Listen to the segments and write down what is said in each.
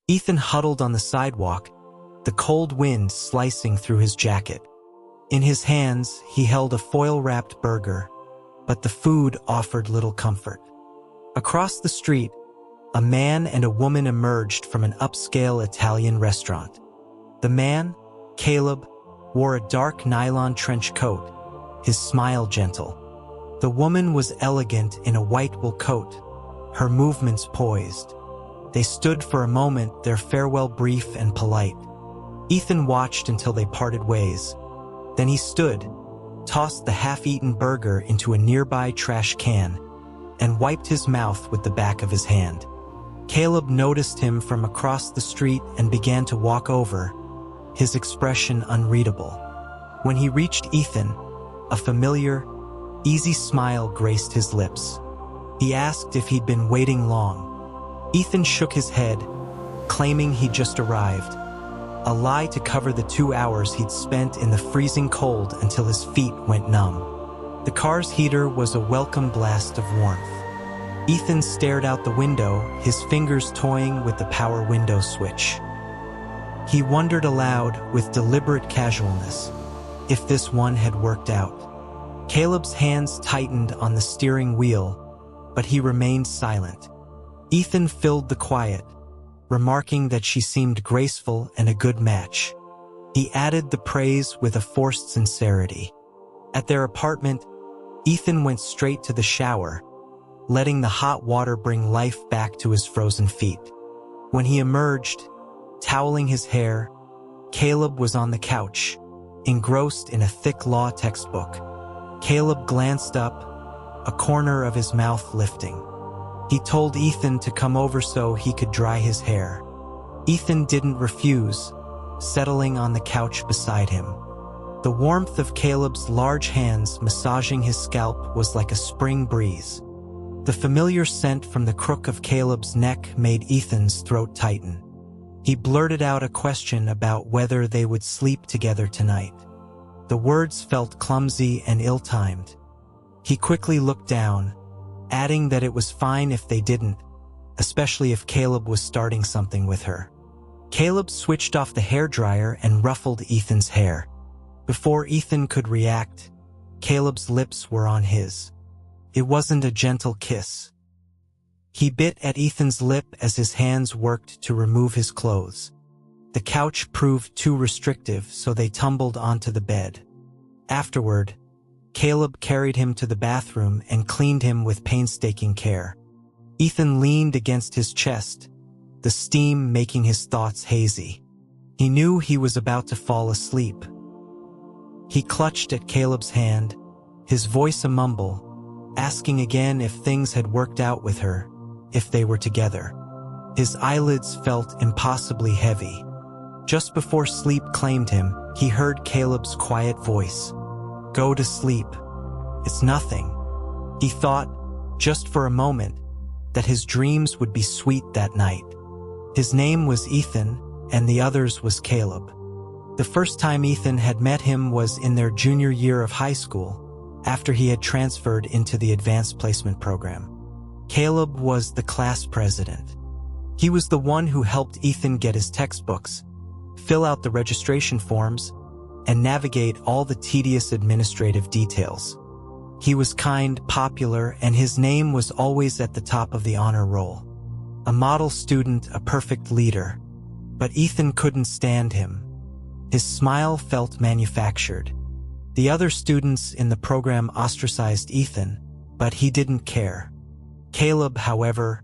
Ethan huddled on the sidewalk, the cold wind slicing through his jacket. In his hands, he held a foil-wrapped burger, but the food offered little comfort. Across the street, a man and a woman emerged from an upscale Italian restaurant. The man, Caleb, wore a dark nylon trench coat, his smile gentle. The woman was elegant in a white wool coat, her movements poised. They stood for a moment, their farewell brief and polite. Ethan watched until they parted ways. Then he stood, tossed the half-eaten burger into a nearby trash can, and wiped his mouth with the back of his hand. Caleb noticed him from across the street and began to walk over, his expression unreadable. When he reached Ethan, a familiar, easy smile graced his lips. He asked if he'd been waiting long. Ethan shook his head, claiming he'd just arrived, a lie to cover the 2 hours he'd spent in the freezing cold until his feet went numb. The car's heater was a welcome blast of warmth. Ethan stared out the window, his fingers toying with the power window switch. He wondered aloud, with deliberate casualness, if this one had worked out. Caleb's hands tightened on the steering wheel, but he remained silent. Ethan filled the quiet, remarking that she seemed graceful and a good match. He added the praise with a forced sincerity. At their apartment, Ethan went straight to the shower, letting the hot water bring life back to his frozen feet. When he emerged, toweling his hair, Caleb was on the couch, engrossed in a thick law textbook. Caleb glanced up, a corner of his mouth lifting. He told Ethan to come over so he could dry his hair. Ethan didn't refuse, settling on the couch beside him. The warmth of Caleb's large hands massaging his scalp was like a spring breeze. The familiar scent from the crook of Caleb's neck made Ethan's throat tighten. He blurted out a question about whether they would sleep together tonight. The words felt clumsy and ill-timed. He quickly looked down, adding that it was fine if they didn't, especially if Caleb was starting something with her. Caleb switched off the hairdryer and ruffled Ethan's hair. Before Ethan could react, Caleb's lips were on his. It wasn't a gentle kiss. He bit at Ethan's lip as his hands worked to remove his clothes. The couch proved too restrictive, so they tumbled onto the bed. Afterward, Caleb carried him to the bathroom and cleaned him with painstaking care. Ethan leaned against his chest, the steam making his thoughts hazy. He knew he was about to fall asleep. He clutched at Caleb's hand, his voice a mumble, asking again if things had worked out with her, if they were together. His eyelids felt impossibly heavy. Just before sleep claimed him, he heard Caleb's quiet voice. "Go to sleep. It's nothing." He thought, just for a moment, that his dreams would be sweet that night. His name was Ethan, and the other's was Caleb. The first time Ethan had met him was in their junior year of high school, after he had transferred into the advanced placement program. Caleb was the class president. He was the one who helped Ethan get his textbooks, fill out the registration forms, and navigate all the tedious administrative details. He was kind, popular, and his name was always at the top of the honor roll. A model student, a perfect leader. But Ethan couldn't stand him. His smile felt manufactured. The other students in the program ostracized Ethan, but he didn't care. Caleb, however,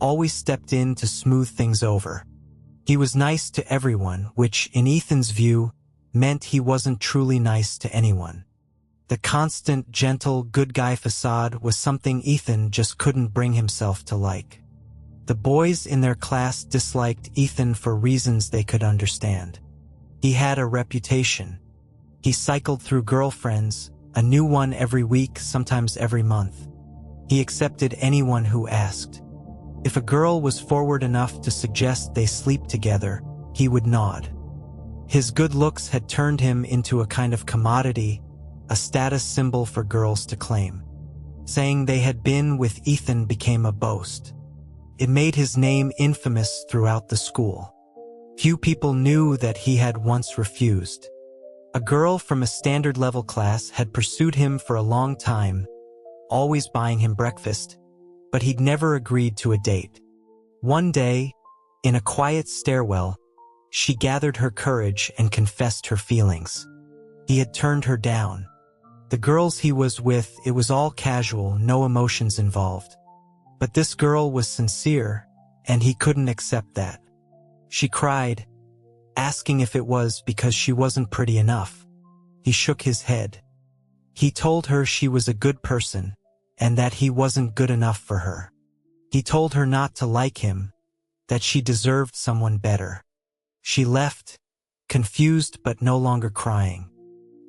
always stepped in to smooth things over. He was nice to everyone, which, in Ethan's view, meant he wasn't truly nice to anyone. The constant, gentle, good guy facade was something Ethan just couldn't bring himself to like. The boys in their class disliked Ethan for reasons they could understand. He had a reputation. He cycled through girlfriends, a new one every week, sometimes every month. He accepted anyone who asked. If a girl was forward enough to suggest they sleep together, he would nod. His good looks had turned him into a kind of commodity, a status symbol for girls to claim. Saying they had been with Ethan became a boast. It made his name infamous throughout the school. Few people knew that he had once refused. A girl from a standard-level class had pursued him for a long time, always buying him breakfast, but he'd never agreed to a date. One day, in a quiet stairwell, she gathered her courage and confessed her feelings. He had turned her down. The girls he was with, it was all casual, no emotions involved. But this girl was sincere, and he couldn't accept that. She cried, asking if it was because she wasn't pretty enough. He shook his head. He told her she was a good person, and that he wasn't good enough for her. He told her not to like him, that she deserved someone better. She left, confused but no longer crying.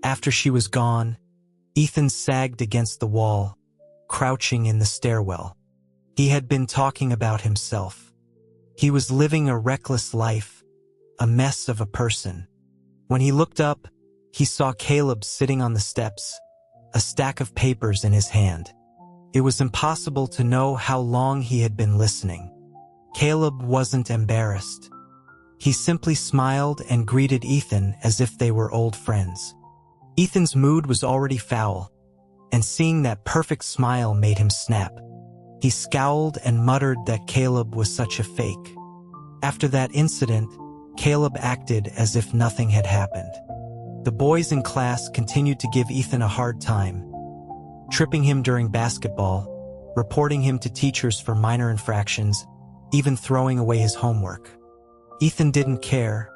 After she was gone, Ethan sagged against the wall, crouching in the stairwell. He had been talking about himself. He was living a reckless life, a mess of a person. When he looked up, he saw Caleb sitting on the steps, a stack of papers in his hand. It was impossible to know how long he had been listening. Caleb wasn't embarrassed. He simply smiled and greeted Ethan as if they were old friends. Ethan's mood was already foul, and seeing that perfect smile made him snap. He scowled and muttered that Caleb was such a fake. After that incident, Caleb acted as if nothing had happened. The boys in class continued to give Ethan a hard time, tripping him during basketball, reporting him to teachers for minor infractions, even throwing away his homework. Ethan didn't care,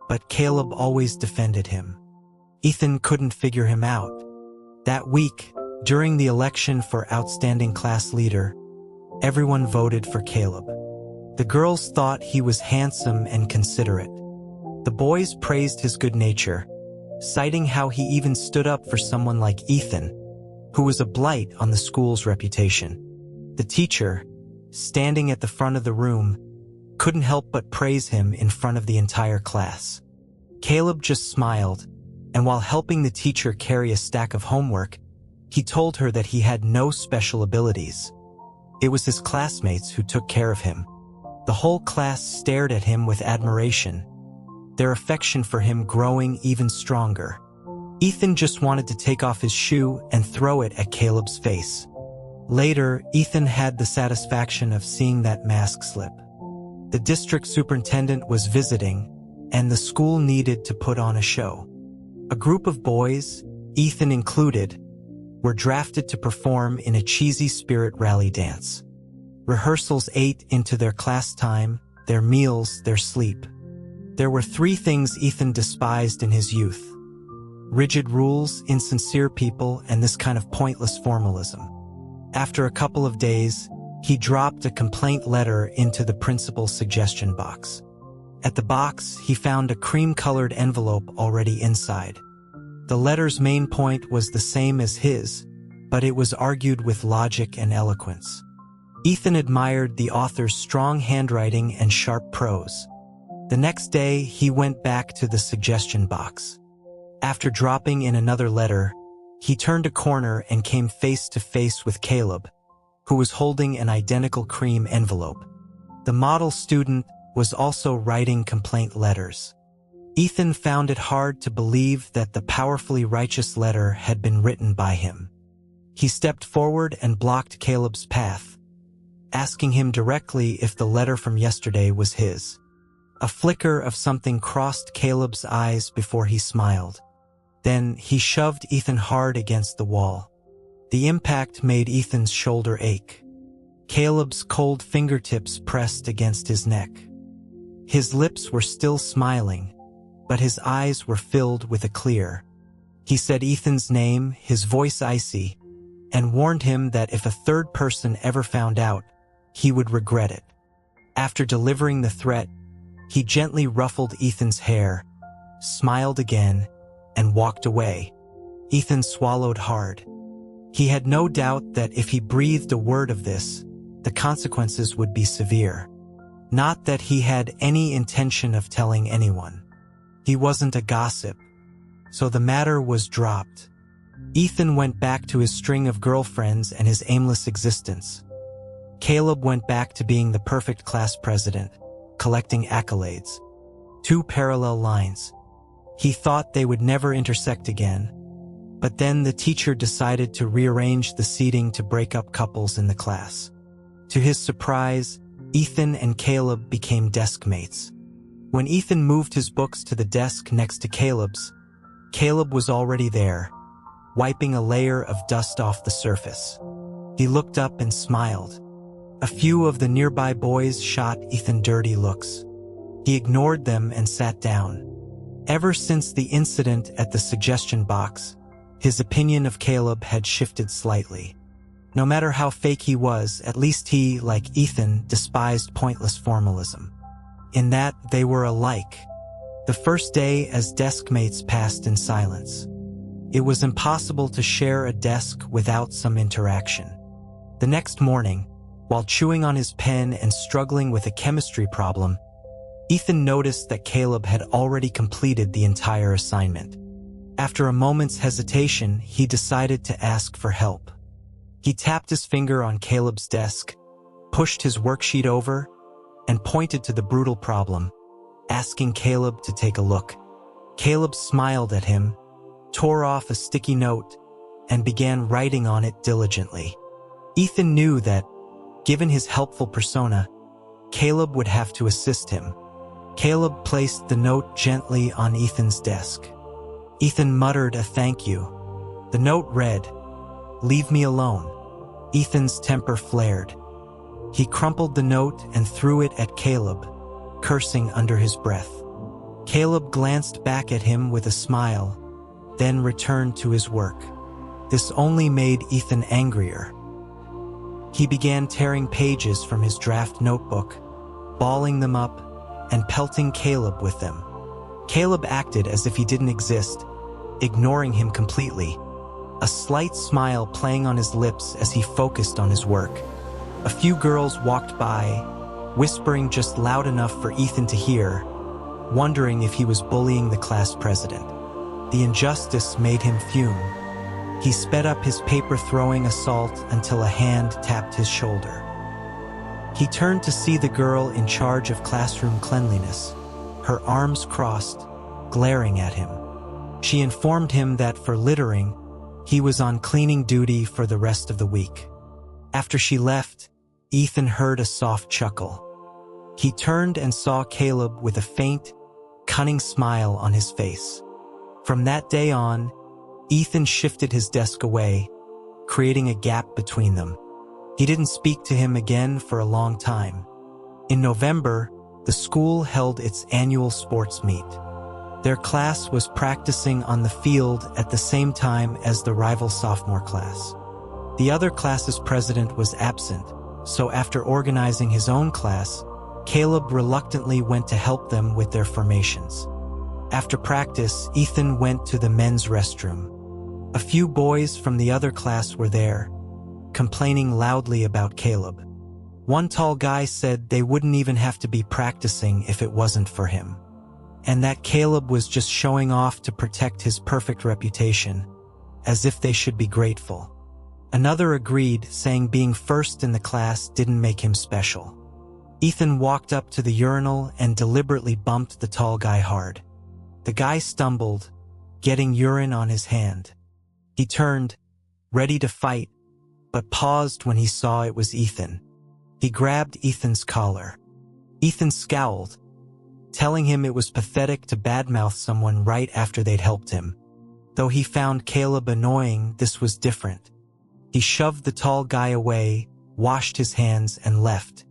but Caleb always defended him. Ethan couldn't figure him out. That week, during the election for outstanding class leader, everyone voted for Caleb. The girls thought he was handsome and considerate. The boys praised his good nature, citing how he even stood up for someone like Ethan, who was a blight on the school's reputation. The teacher, standing at the front of the room, couldn't help but praise him in front of the entire class. Caleb just smiled, and while helping the teacher carry a stack of homework, he told her that he had no special abilities. It was his classmates who took care of him. The whole class stared at him with admiration, their affection for him growing even stronger. Ethan just wanted to take off his shoe and throw it at Caleb's face. Later, Ethan had the satisfaction of seeing that mask slip. The district superintendent was visiting, and the school needed to put on a show. A group of boys, Ethan included, were drafted to perform in a cheesy spirit rally dance. Rehearsals ate into their class time, their meals, their sleep. There were 3 things Ethan despised in his youth: rigid rules, insincere people, and this kind of pointless formalism. After a couple of days, he dropped a complaint letter into the principal's suggestion box. At the box, he found a cream-colored envelope already inside. The letter's main point was the same as his, but it was argued with logic and eloquence. Ethan admired the author's strong handwriting and sharp prose. The next day, he went back to the suggestion box. After dropping in another letter, he turned a corner and came face to face with Caleb, who was holding an identical cream envelope. The model student was also writing complaint letters. Ethan found it hard to believe that the powerfully righteous letter had been written by him. He stepped forward and blocked Caleb's path, asking him directly if the letter from yesterday was his. A flicker of something crossed Caleb's eyes before he smiled. Then he shoved Ethan hard against the wall. The impact made Ethan's shoulder ache. Caleb's cold fingertips pressed against his neck. His lips were still smiling, but his eyes were filled with a clear. He said Ethan's name, his voice icy, and warned him that if a third person ever found out, he would regret it. After delivering the threat, he gently ruffled Ethan's hair, smiled again, and walked away. Ethan swallowed hard. He had no doubt that if he breathed a word of this, the consequences would be severe. Not that he had any intention of telling anyone. He wasn't a gossip, so the matter was dropped. Ethan went back to his string of girlfriends and his aimless existence. Caleb went back to being the perfect class president, collecting accolades. Two parallel lines. He thought they would never intersect again, but then the teacher decided to rearrange the seating to break up couples in the class. To his surprise, Ethan and Caleb became desk mates. When Ethan moved his books to the desk next to Caleb's, Caleb was already there, wiping a layer of dust off the surface. He looked up and smiled. A few of the nearby boys shot Ethan dirty looks. He ignored them and sat down. Ever since the incident at the suggestion box, his opinion of Caleb had shifted slightly. No matter how fake he was, at least he, like Ethan, despised pointless formalism. In that, they were alike. The first day as desk mates passed in silence. It was impossible to share a desk without some interaction. The next morning, while chewing on his pen and struggling with a chemistry problem, Ethan noticed that Caleb had already completed the entire assignment. After a moment's hesitation, he decided to ask for help. He tapped his finger on Caleb's desk, pushed his worksheet over, and pointed to the brutal problem, asking Caleb to take a look. Caleb smiled at him, tore off a sticky note, and began writing on it diligently. Ethan knew that, given his helpful persona, Caleb would have to assist him. Caleb placed the note gently on Ethan's desk. Ethan muttered a thank you. The note read, "Leave me alone." Ethan's temper flared. He crumpled the note and threw it at Caleb, cursing under his breath. Caleb glanced back at him with a smile, then returned to his work. This only made Ethan angrier. He began tearing pages from his draft notebook, balling them up, and pelting Caleb with them. Caleb acted as if he didn't exist, ignoring him completely, a slight smile playing on his lips as he focused on his work. A few girls walked by, whispering just loud enough for Ethan to hear, wondering if he was bullying the class president. The injustice made him fume. He sped up his paper-throwing assault until a hand tapped his shoulder. He turned to see the girl in charge of classroom cleanliness, her arms crossed, glaring at him. She informed him that for littering, he was on cleaning duty for the rest of the week. After she left, Ethan heard a soft chuckle. He turned and saw Caleb with a faint, cunning smile on his face. From that day on, Ethan shifted his desk away, creating a gap between them. He didn't speak to him again for a long time. In November, the school held its annual sports meet. Their class was practicing on the field at the same time as the rival sophomore class. The other class's president was absent, so after organizing his own class, Caleb reluctantly went to help them with their formations. After practice, Ethan went to the men's restroom. A few boys from the other class were there, complaining loudly about Caleb. One tall guy said they wouldn't even have to be practicing if it wasn't for him, and that Caleb was just showing off to protect his perfect reputation, as if they should be grateful. Another agreed, saying being first in the class didn't make him special. Ethan walked up to the urinal and deliberately bumped the tall guy hard. The guy stumbled, getting urine on his hand. He turned, ready to fight, but paused when he saw it was Ethan. He grabbed Ethan's collar. Ethan scowled, telling him it was pathetic to badmouth someone right after they'd helped him. Though he found Caleb annoying, this was different. He shoved the tall guy away, washed his hands, and left.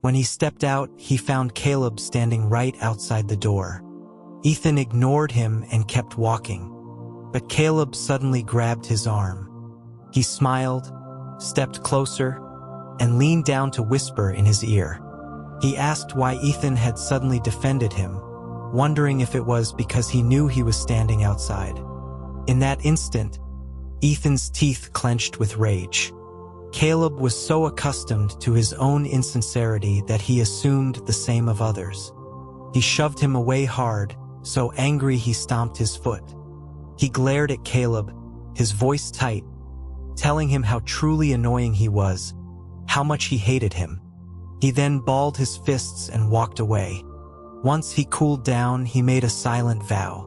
When he stepped out, he found Caleb standing right outside the door. Ethan ignored him and kept walking, but Caleb suddenly grabbed his arm. He smiled, stepped closer, and leaned down to whisper in his ear. He asked why Ethan had suddenly defended him, wondering if it was because he knew he was standing outside. In that instant, Ethan's teeth clenched with rage. Caleb was so accustomed to his own insincerity that he assumed the same of others. He shoved him away hard, so angry he stomped his foot. He glared at Caleb, his voice tight, telling him how truly annoying he was, how much he hated him. He then balled his fists and walked away. Once he cooled down, he made a silent vow.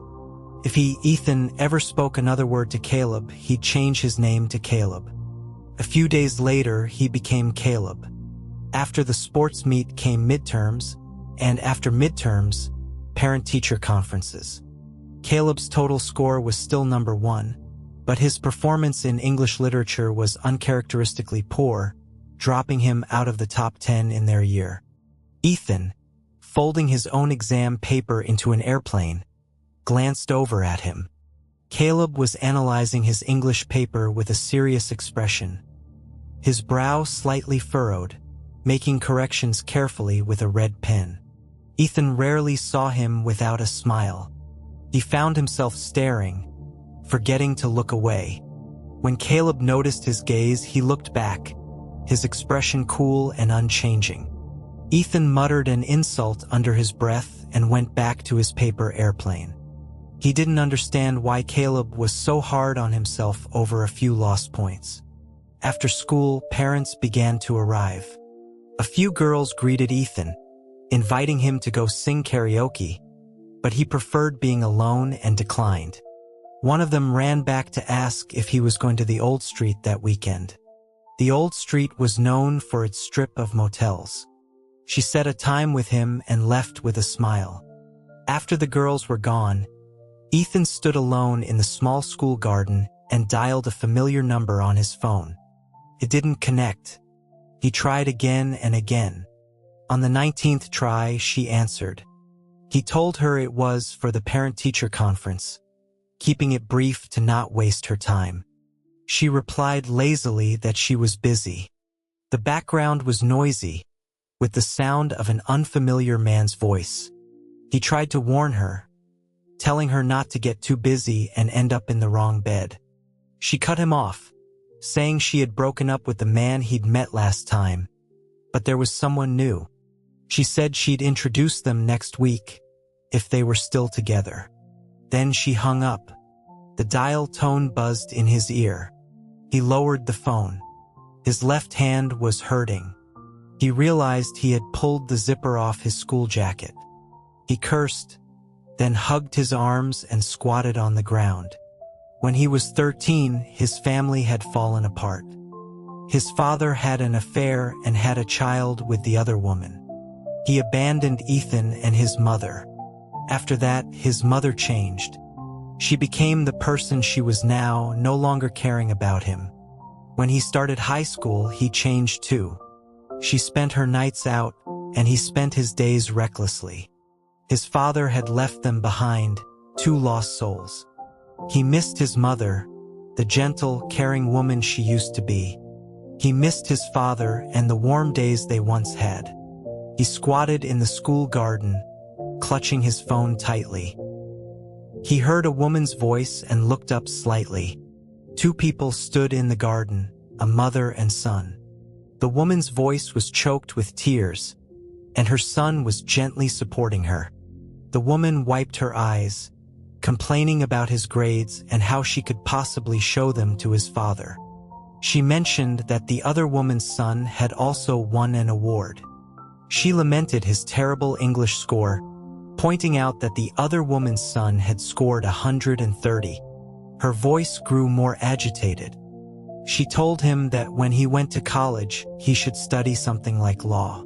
If Ethan, ever spoke another word to Caleb, he'd change his name to Caleb. A few days later, he became Caleb. After the sports meet came midterms, and after midterms, parent-teacher conferences. Caleb's total score was still number 1, but his performance in English literature was uncharacteristically poor, dropping him out of the top 10 in their year. Ethan, folding his own exam paper into an airplane, glanced over at him. Caleb was analyzing his English paper with a serious expression, his brow slightly furrowed, making corrections carefully with a red pen. Ethan rarely saw him without a smile. He found himself staring, forgetting to look away. When Caleb noticed his gaze, he looked back, his expression cool and unchanging. Ethan muttered an insult under his breath and went back to his paper airplane. He didn't understand why Caleb was so hard on himself over a few lost points. After school, parents began to arrive. A few girls greeted Ethan, inviting him to go sing karaoke, but he preferred being alone and declined. One of them ran back to ask if he was going to the Old Street that weekend. The Old Street was known for its strip of motels. She set a time with him and left with a smile. After the girls were gone, Ethan stood alone in the small school garden and dialed a familiar number on his phone. It didn't connect. He tried again and again. On the 19th try, she answered. He told her it was for the parent-teacher conference, keeping it brief to not waste her time. She replied lazily that she was busy. The background was noisy, with the sound of an unfamiliar man's voice. He tried to warn her, telling her not to get too busy and end up in the wrong bed. She cut him off, saying she had broken up with the man he'd met last time, but there was someone new. She said she'd introduce them next week, if they were still together. Then she hung up. The dial tone buzzed in his ear. He lowered the phone. His left hand was hurting. He realized he had pulled the zipper off his school jacket. He cursed, then hugged his arms and squatted on the ground. When he was 13, his family had fallen apart. His father had an affair and had a child with the other woman. He abandoned Ethan and his mother. After that, his mother changed. She became the person she was now, no longer caring about him. When he started high school, he changed too. She spent her nights out, and he spent his days recklessly. His father had left them behind, two lost souls. He missed his mother, the gentle, caring woman she used to be. He missed his father and the warm days they once had. He squatted in the school garden, clutching his phone tightly. He heard a woman's voice and looked up slightly. Two people stood in the garden, a mother and son. The woman's voice was choked with tears, and her son was gently supporting her. The woman wiped her eyes, complaining about his grades and how she could possibly show them to his father. She mentioned that the other woman's son had also won an award. She lamented his terrible English score, pointing out that the other woman's son had scored 130. Her voice grew more agitated. She told him that when he went to college, he should study something like law.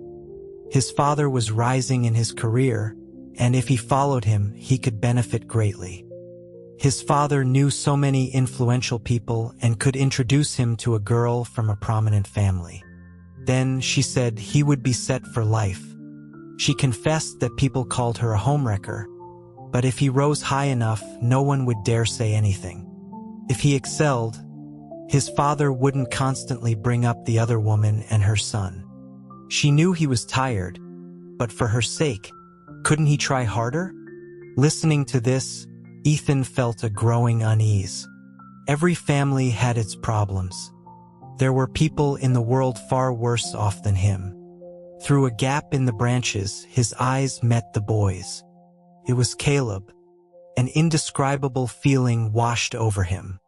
His father was rising in his career, and if he followed him, he could benefit greatly. His father knew so many influential people and could introduce him to a girl from a prominent family. Then, she said, he would be set for life. She confessed that people called her a homewrecker, but if he rose high enough, no one would dare say anything. If he excelled, his father wouldn't constantly bring up the other woman and her son. She knew he was tired, but for her sake, couldn't he try harder? Listening to this, Ethan felt a growing unease. Every family had its problems. There were people in the world far worse off than him. Through a gap in the branches, his eyes met the boy's. It was Caleb. An indescribable feeling washed over him.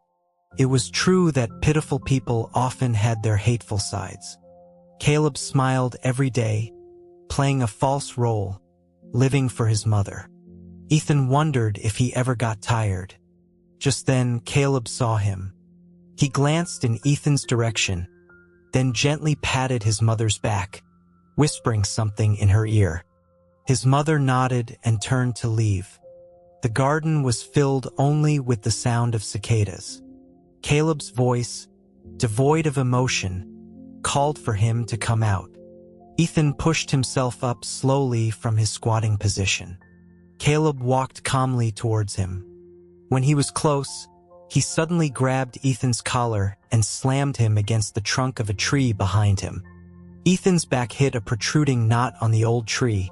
It was true that pitiful people often had their hateful sides. Caleb smiled every day, playing a false role, living for his mother. Ethan wondered if he ever got tired. Just then, Caleb saw him. He glanced in Ethan's direction, then gently patted his mother's back, whispering something in her ear. His mother nodded and turned to leave. The garden was filled only with the sound of cicadas. Caleb's voice, devoid of emotion, called for him to come out. Ethan pushed himself up slowly from his squatting position. Caleb walked calmly towards him. When he was close, he suddenly grabbed Ethan's collar and slammed him against the trunk of a tree behind him. Ethan's back hit a protruding knot on the old tree,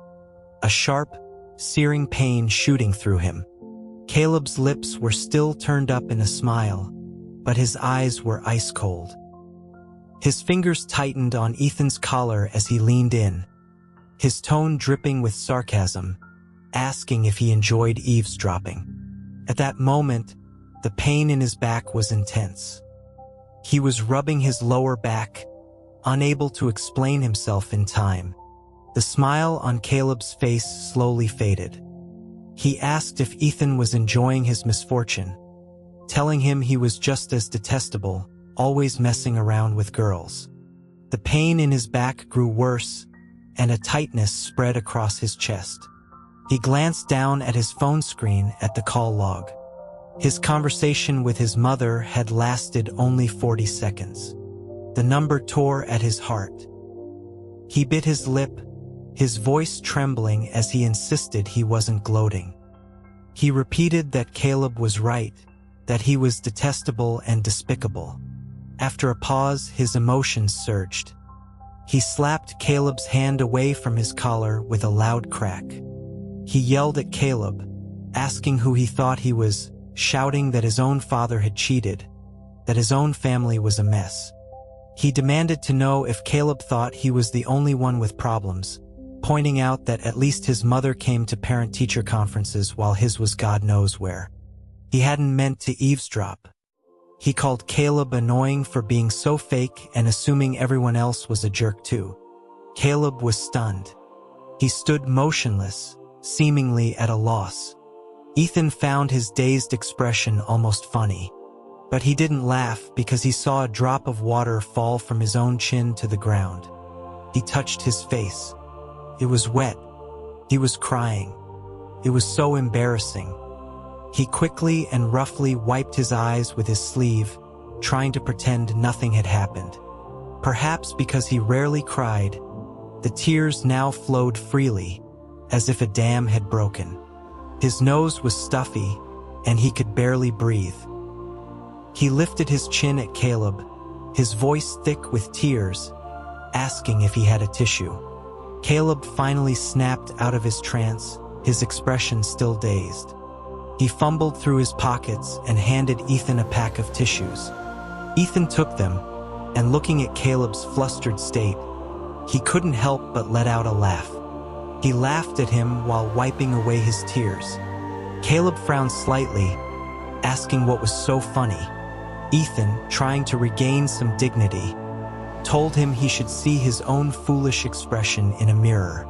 a sharp, searing pain shooting through him. Caleb's lips were still turned up in a smile, but his eyes were ice cold. His fingers tightened on Ethan's collar as he leaned in, his tone dripping with sarcasm, asking if he enjoyed eavesdropping. At that moment, the pain in his back was intense. He was rubbing his lower back, unable to explain himself in time. The smile on Caleb's face slowly faded. He asked if Ethan was enjoying his misfortune, telling him he was just as detestable, always messing around with girls. The pain in his back grew worse, and a tightness spread across his chest. He glanced down at his phone screen at the call log. His conversation with his mother had lasted only 40 seconds. The number tore at his heart. He bit his lip, his voice trembling as he insisted he wasn't gloating. He repeated that Caleb was right, that he was detestable and despicable. After a pause, his emotions surged. He slapped Caleb's hand away from his collar with a loud crack. He yelled at Caleb, asking who he thought he was, shouting that his own father had cheated, that his own family was a mess. He demanded to know if Caleb thought he was the only one with problems, pointing out that at least his mother came to parent-teacher conferences while his was God knows where. He hadn't meant to eavesdrop. He called Caleb annoying for being so fake and assuming everyone else was a jerk too. Caleb was stunned. He stood motionless, seemingly at a loss. Ethan found his dazed expression almost funny, but he didn't laugh because he saw a drop of water fall from his own chin to the ground. He touched his face. It was wet. He was crying. It was so embarrassing. He quickly and roughly wiped his eyes with his sleeve, trying to pretend nothing had happened. Perhaps because he rarely cried, the tears now flowed freely, as if a dam had broken. His nose was stuffy, and he could barely breathe. He lifted his chin at Caleb, his voice thick with tears, asking if he had a tissue. Caleb finally snapped out of his trance, his expression still dazed. He fumbled through his pockets and handed Ethan a pack of tissues. Ethan took them, and looking at Caleb's flustered state, he couldn't help but let out a laugh. He laughed at him while wiping away his tears. Caleb frowned slightly, asking what was so funny. Ethan, trying to regain some dignity, told him he should see his own foolish expression in a mirror.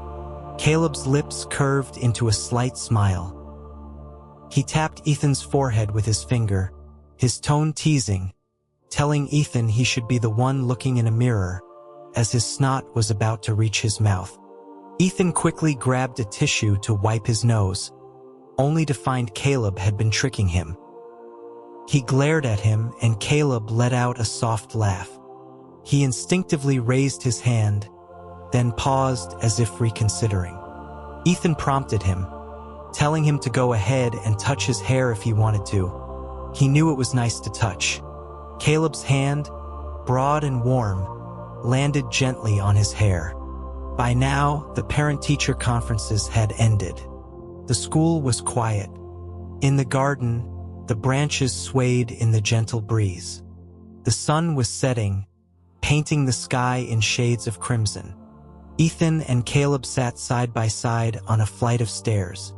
Caleb's lips curved into a slight smile. He tapped Ethan's forehead with his finger, his tone teasing, telling Ethan he should be the one looking in a mirror, as his snot was about to reach his mouth. Ethan quickly grabbed a tissue to wipe his nose, only to find Caleb had been tricking him. He glared at him, and Caleb let out a soft laugh. He instinctively raised his hand, then paused as if reconsidering. Ethan prompted him, telling him to go ahead and touch his hair if he wanted to. He knew it was nice to touch. Caleb's hand, broad and warm, landed gently on his hair. By now, the parent-teacher conferences had ended. The school was quiet. In the garden, the branches swayed in the gentle breeze. The sun was setting, painting the sky in shades of crimson. Ethan and Caleb sat side by side on a flight of stairs.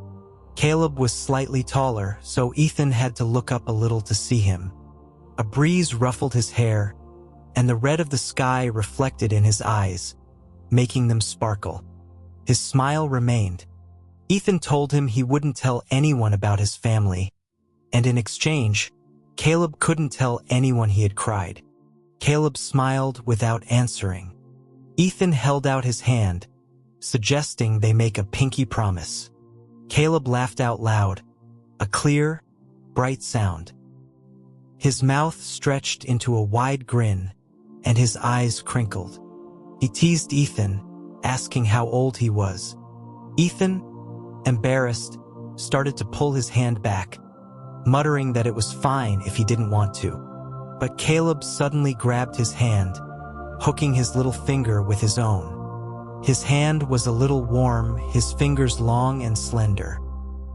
Caleb was slightly taller, so Ethan had to look up a little to see him. A breeze ruffled his hair, and the red of the sky reflected in his eyes, making them sparkle. His smile remained. Ethan told him he wouldn't tell anyone about his family, and in exchange, Caleb couldn't tell anyone he had cried. Caleb smiled without answering. Ethan held out his hand, suggesting they make a pinky promise. Caleb laughed out loud, a clear, bright sound. His mouth stretched into a wide grin, and his eyes crinkled. He teased Ethan, asking how old he was. Ethan, embarrassed, started to pull his hand back, muttering that it was fine if he didn't want to. But Caleb suddenly grabbed his hand, hooking his little finger with his own. His hand was a little warm, his fingers long and slender.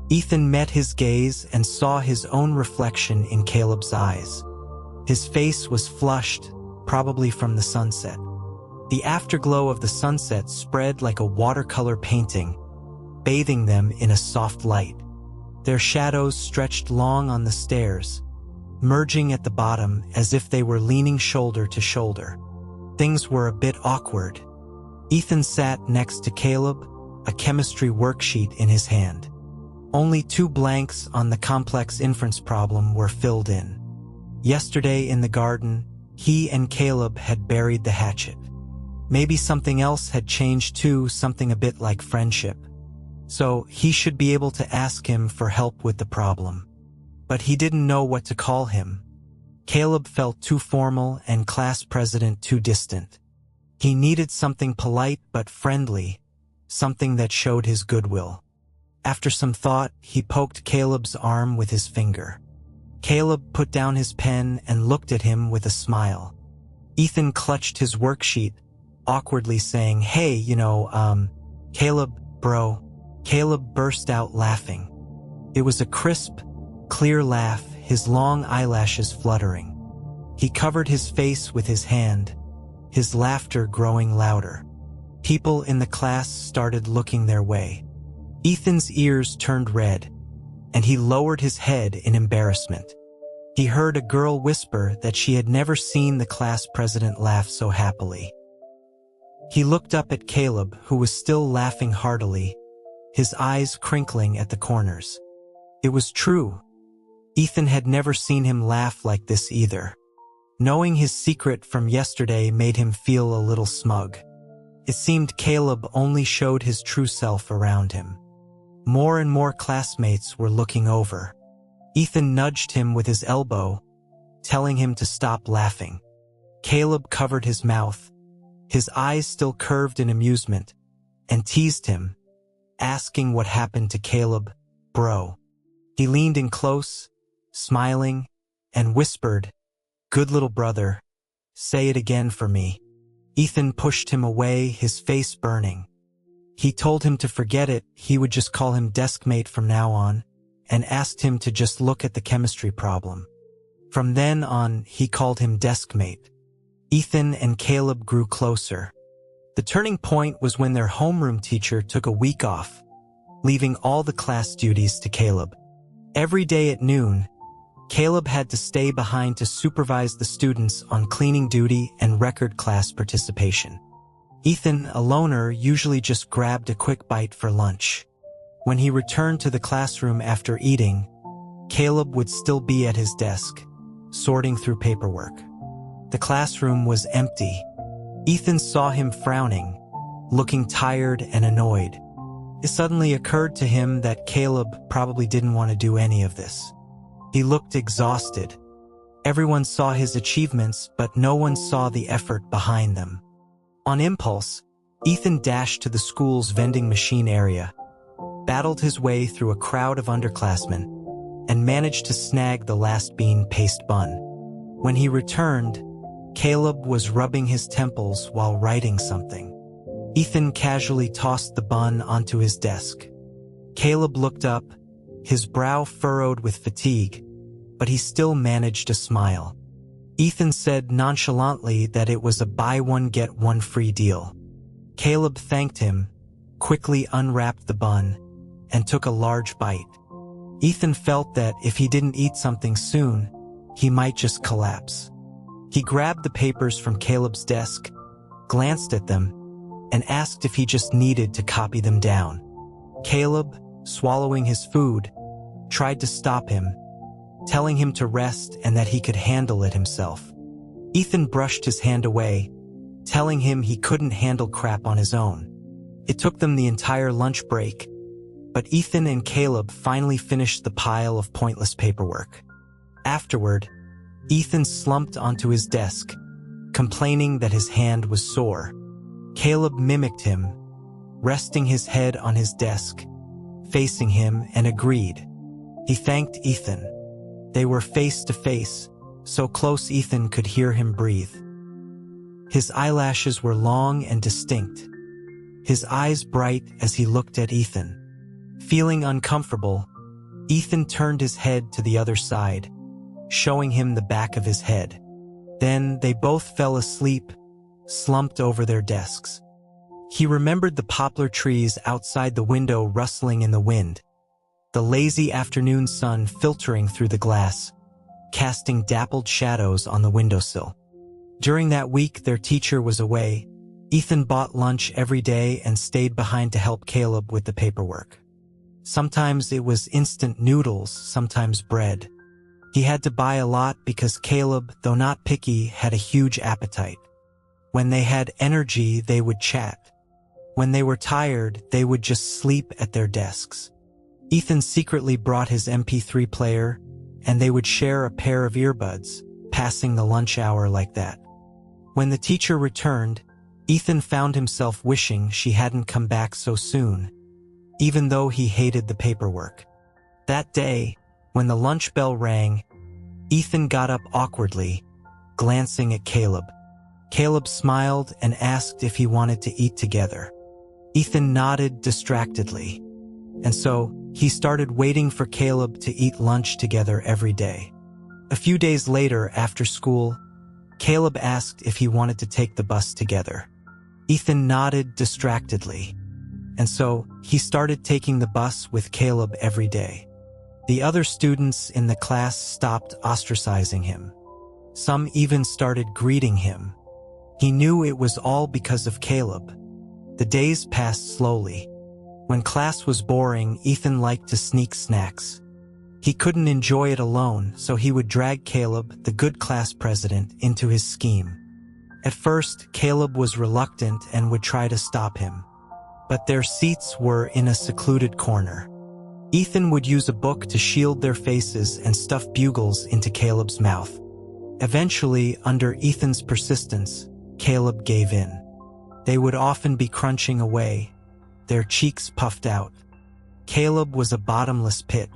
Ethan met his gaze and saw his own reflection in Caleb's eyes. His face was flushed, probably from the sunset. The afterglow of the sunset spread like a watercolor painting, bathing them in a soft light. Their shadows stretched long on the stairs, merging at the bottom as if they were leaning shoulder to shoulder. Things were a bit awkward. Ethan sat next to Caleb, a chemistry worksheet in his hand. Only 2 blanks on the complex inference problem were filled in. Yesterday in the garden, he and Caleb had buried the hatchet. Maybe something else had changed too, something a bit like friendship. So he should be able to ask him for help with the problem. But he didn't know what to call him. Caleb felt too formal and class president too distant. He needed something polite but friendly, something that showed his goodwill. After some thought, he poked Caleb's arm with his finger. Caleb put down his pen and looked at him with a smile. Ethan clutched his worksheet, awkwardly saying, "Hey, Caleb, bro." Caleb burst out laughing. It was a crisp, clear laugh, his long eyelashes fluttering. He covered his face with his hand, his laughter growing louder. People in the class started looking their way. Ethan's ears turned red, and he lowered his head in embarrassment. He heard a girl whisper that she had never seen the class president laugh so happily. He looked up at Caleb, who was still laughing heartily, his eyes crinkling at the corners. It was true. Ethan had never seen him laugh like this either. Knowing his secret from yesterday made him feel a little smug. It seemed Caleb only showed his true self around him. More and more classmates were looking over. Ethan nudged him with his elbow, telling him to stop laughing. Caleb covered his mouth, his eyes still curved in amusement, and teased him, asking what happened to Caleb, bro. He leaned in close, smiling, and whispered, "Good little brother, say it again for me." Ethan pushed him away, his face burning. He told him to forget it, he would just call him deskmate from now on, and asked him to just look at the chemistry problem. From then on, he called him deskmate. Ethan and Caleb grew closer. The turning point was when their homeroom teacher took a week off, leaving all the class duties to Caleb. Every day at noon, Caleb had to stay behind to supervise the students on cleaning duty and record class participation. Ethan, a loner, usually just grabbed a quick bite for lunch. When he returned to the classroom after eating, Caleb would still be at his desk, sorting through paperwork. The classroom was empty. Ethan saw him frowning, looking tired and annoyed. It suddenly occurred to him that Caleb probably didn't want to do any of this. He looked exhausted. Everyone saw his achievements, but no one saw the effort behind them. On impulse, Ethan dashed to the school's vending machine area, battled his way through a crowd of underclassmen, and managed to snag the last bean paste bun. When he returned, Caleb was rubbing his temples while writing something. Ethan casually tossed the bun onto his desk. Caleb looked up, his brow furrowed with fatigue, but he still managed to smile. Ethan said nonchalantly that it was a buy-one-get-one free deal. Caleb thanked him, quickly unwrapped the bun, and took a large bite. Ethan felt that if he didn't eat something soon, he might just collapse. He grabbed the papers from Caleb's desk, glanced at them, and asked if he just needed to copy them down. Caleb, swallowing his food, tried to stop him, telling him to rest and that he could handle it himself. Ethan brushed his hand away, telling him he couldn't handle crap on his own. It took them the entire lunch break, but Ethan and Caleb finally finished the pile of pointless paperwork. Afterward, Ethan slumped onto his desk, complaining that his hand was sore. Caleb mimicked him, resting his head on his desk, facing him, and agreed. He thanked Ethan. They were face to face, so close Ethan could hear him breathe. His eyelashes were long and distinct, his eyes bright as he looked at Ethan. Feeling uncomfortable, Ethan turned his head to the other side, showing him the back of his head. Then they both fell asleep, slumped over their desks. He remembered the poplar trees outside the window rustling in the wind, the lazy afternoon sun filtering through the glass, casting dappled shadows on the windowsill. During that week their teacher was away. Ethan bought lunch every day and stayed behind to help Caleb with the paperwork. Sometimes it was instant noodles, sometimes bread. He had to buy a lot because Caleb, though not picky, had a huge appetite. When they had energy, they would chat. When they were tired, they would just sleep at their desks. Ethan secretly brought his MP3 player, and they would share a pair of earbuds, passing the lunch hour like that. When the teacher returned, Ethan found himself wishing she hadn't come back so soon, even though he hated the paperwork. That day, when the lunch bell rang, Ethan got up awkwardly, glancing at Caleb. Caleb smiled and asked if he wanted to eat together. Ethan nodded distractedly, and so he started waiting for Caleb to eat lunch together every day. A few days later, after school, Caleb asked if he wanted to take the bus together. Ethan nodded distractedly, and so he started taking the bus with Caleb every day. The other students in the class stopped ostracizing him. Some even started greeting him. He knew it was all because of Caleb. The days passed slowly. When class was boring, Ethan liked to sneak snacks. He couldn't enjoy it alone, so he would drag Caleb, the good class president, into his scheme. At first, Caleb was reluctant and would try to stop him. But their seats were in a secluded corner. Ethan would use a book to shield their faces and stuff bugles into Caleb's mouth. Eventually, under Ethan's persistence, Caleb gave in. They would often be crunching away, their cheeks puffed out. Caleb was a bottomless pit.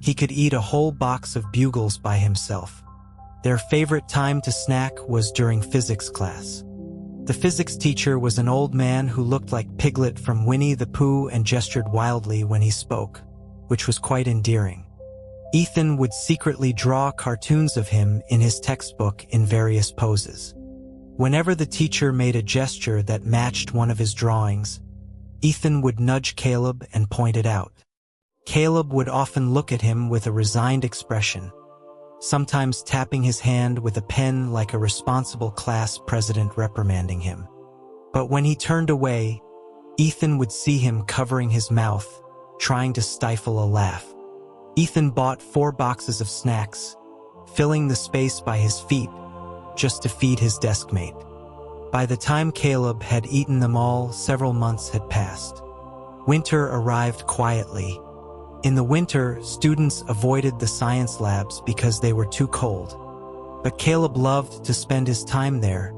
He could eat a whole box of bugles by himself. Their favorite time to snack was during physics class. The physics teacher was an old man who looked like Piglet from Winnie the Pooh and gestured wildly when he spoke, which was quite endearing. Ethan would secretly draw cartoons of him in his textbook in various poses. Whenever the teacher made a gesture that matched one of his drawings, Ethan would nudge Caleb and point it out. Caleb would often look at him with a resigned expression, sometimes tapping his hand with a pen like a responsible class president reprimanding him. But when he turned away, Ethan would see him covering his mouth, trying to stifle a laugh. Ethan bought 4 boxes of snacks, filling the space by his feet, just to feed his deskmate. By the time Caleb had eaten them all, several months had passed. Winter arrived quietly. In the winter, students avoided the science labs because they were too cold. But Caleb loved to spend his time there,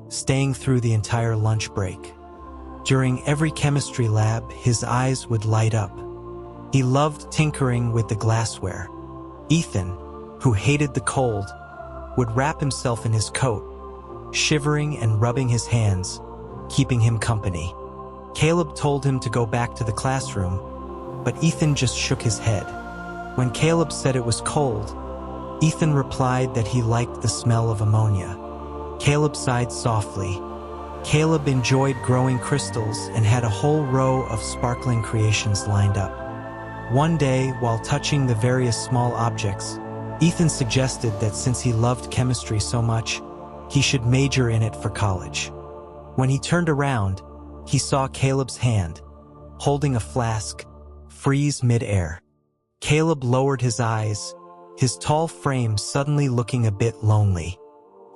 staying through the entire lunch break. During every chemistry lab, his eyes would light up. He loved tinkering with the glassware. Ethan, who hated the cold, would wrap himself in his coat, shivering and rubbing his hands, keeping him company. Caleb told him to go back to the classroom, but Ethan just shook his head. When Caleb said it was cold, Ethan replied that he liked the smell of ammonia. Caleb sighed softly. Caleb enjoyed growing crystals and had a whole row of sparkling creations lined up. One day, while touching the various small objects, Ethan suggested that since he loved chemistry so much, He should major in it for college. When he turned around, he saw Caleb's hand, holding a flask, freeze mid-air. Caleb lowered his eyes, his tall frame suddenly looking a bit lonely.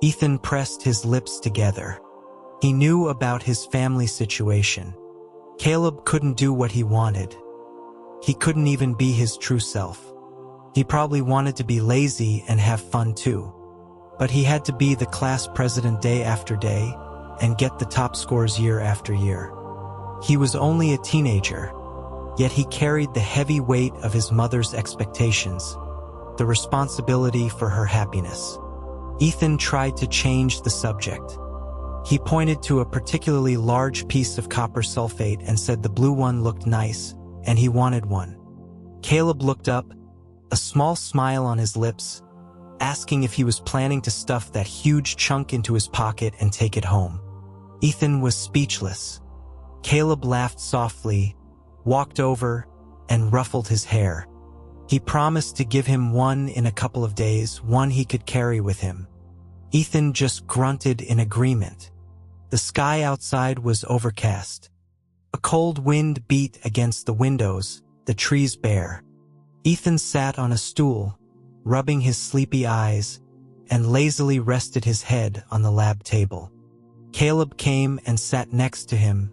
Ethan pressed his lips together. He knew about his family situation. Caleb couldn't do what he wanted. He couldn't even be his true self. He probably wanted to be lazy and have fun too. But he had to be the class president day after day and get the top scores year after year. He was only a teenager, yet he carried the heavy weight of his mother's expectations, the responsibility for her happiness. Ethan tried to change the subject. He pointed to a particularly large piece of copper sulfate and said the blue one looked nice, and he wanted one. Caleb looked up, a small smile on his lips, asking if he was planning to stuff that huge chunk into his pocket and take it home. Ethan was speechless. Caleb laughed softly, walked over, and ruffled his hair. He promised to give him one in a couple of days, one he could carry with him. Ethan just grunted in agreement. The sky outside was overcast. A cold wind beat against the windows, the trees bare. Ethan sat on a stool, rubbing his sleepy eyes, and lazily rested his head on the lab table. Caleb came and sat next to him,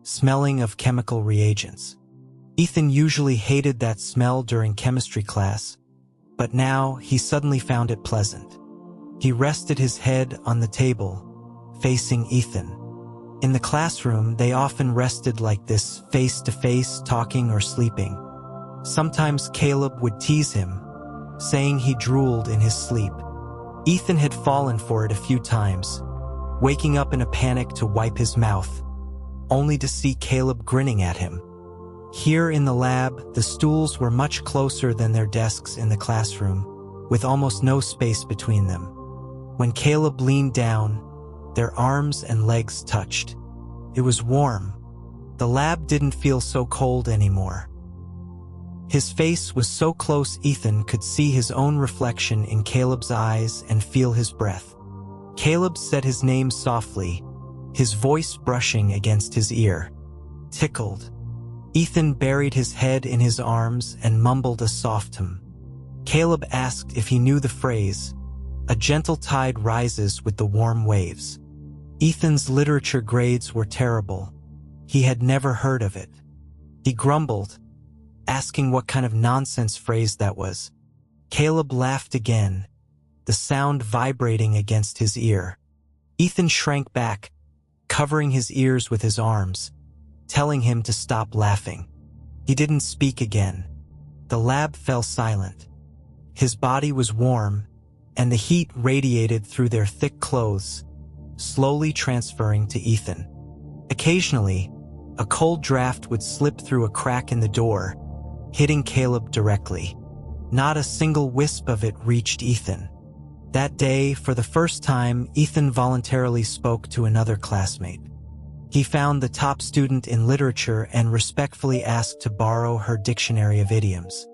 smelling of chemical reagents. Ethan usually hated that smell during chemistry class, but now he suddenly found it pleasant. He rested his head on the table, facing Ethan. In the classroom, they often rested like this, face-to-face, talking or sleeping. Sometimes Caleb would tease him, saying he drooled in his sleep. Ethan had fallen for it a few times, waking up in a panic to wipe his mouth, only to see Caleb grinning at him. Here in the lab, the stools were much closer than their desks in the classroom, with almost no space between them. When Caleb leaned down, their arms and legs touched. It was warm. The lab didn't feel so cold anymore. His face was so close Ethan could see his own reflection in Caleb's eyes and feel his breath. Caleb said his name softly, his voice brushing against his ear. Tickled. Ethan buried his head in his arms and mumbled a soft hum. Caleb asked if he knew the phrase, "A gentle tide rises with the warm waves." Ethan's literature grades were terrible. He had never heard of it. He grumbled, asking what kind of nonsense phrase that was. Caleb laughed again, the sound vibrating against his ear. Ethan shrank back, covering his ears with his arms, telling him to stop laughing. He didn't speak again. The lab fell silent. His body was warm, and the heat radiated through their thick clothes, slowly transferring to Ethan. Occasionally, a cold draft would slip through a crack in the door, hitting Caleb directly. Not a single wisp of it reached Ethan. That day, for the first time, Ethan voluntarily spoke to another classmate. He found the top student in literature and respectfully asked to borrow her dictionary of idioms.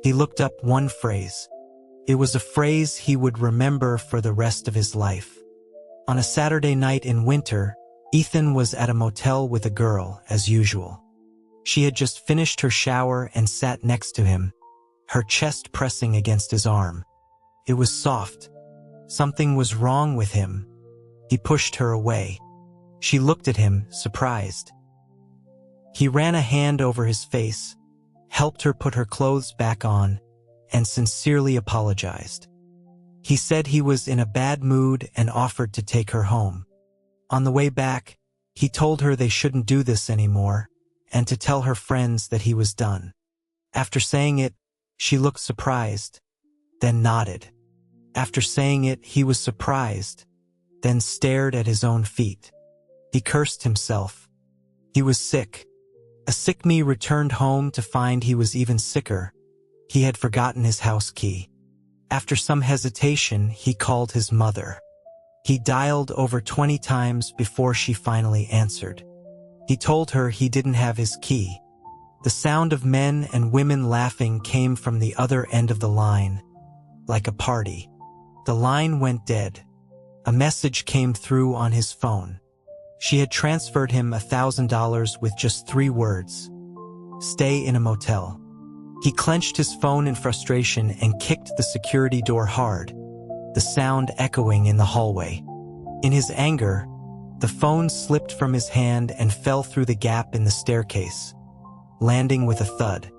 He looked up one phrase. It was a phrase he would remember for the rest of his life. On a Saturday night in winter, Ethan was at a motel with a girl, as usual. She had just finished her shower and sat next to him, her chest pressing against his arm. It was soft. Something was wrong with him. He pushed her away. She looked at him, surprised. He ran a hand over his face, helped her put her clothes back on, and sincerely apologized. He said he was in a bad mood and offered to take her home. On the way back, he told her they shouldn't do this anymore, and to tell her friends that he was done. After saying it, she looked surprised, then nodded. After saying it, he was surprised, then stared at his own feet. He cursed himself. He was sick. A sick me returned home to find he was even sicker. He had forgotten his house key. After some hesitation, he called his mother. He dialed over 20 times before she finally answered. He told her he didn't have his key. The sound of men and women laughing came from the other end of the line, like a party. The line went dead. A message came through on his phone. She had transferred him $1,000 with just 3 words. Stay in a motel. He clenched his phone in frustration and kicked the security door hard, the sound echoing in the hallway. In his anger, the phone slipped from his hand and fell through the gap in the staircase, landing with a thud.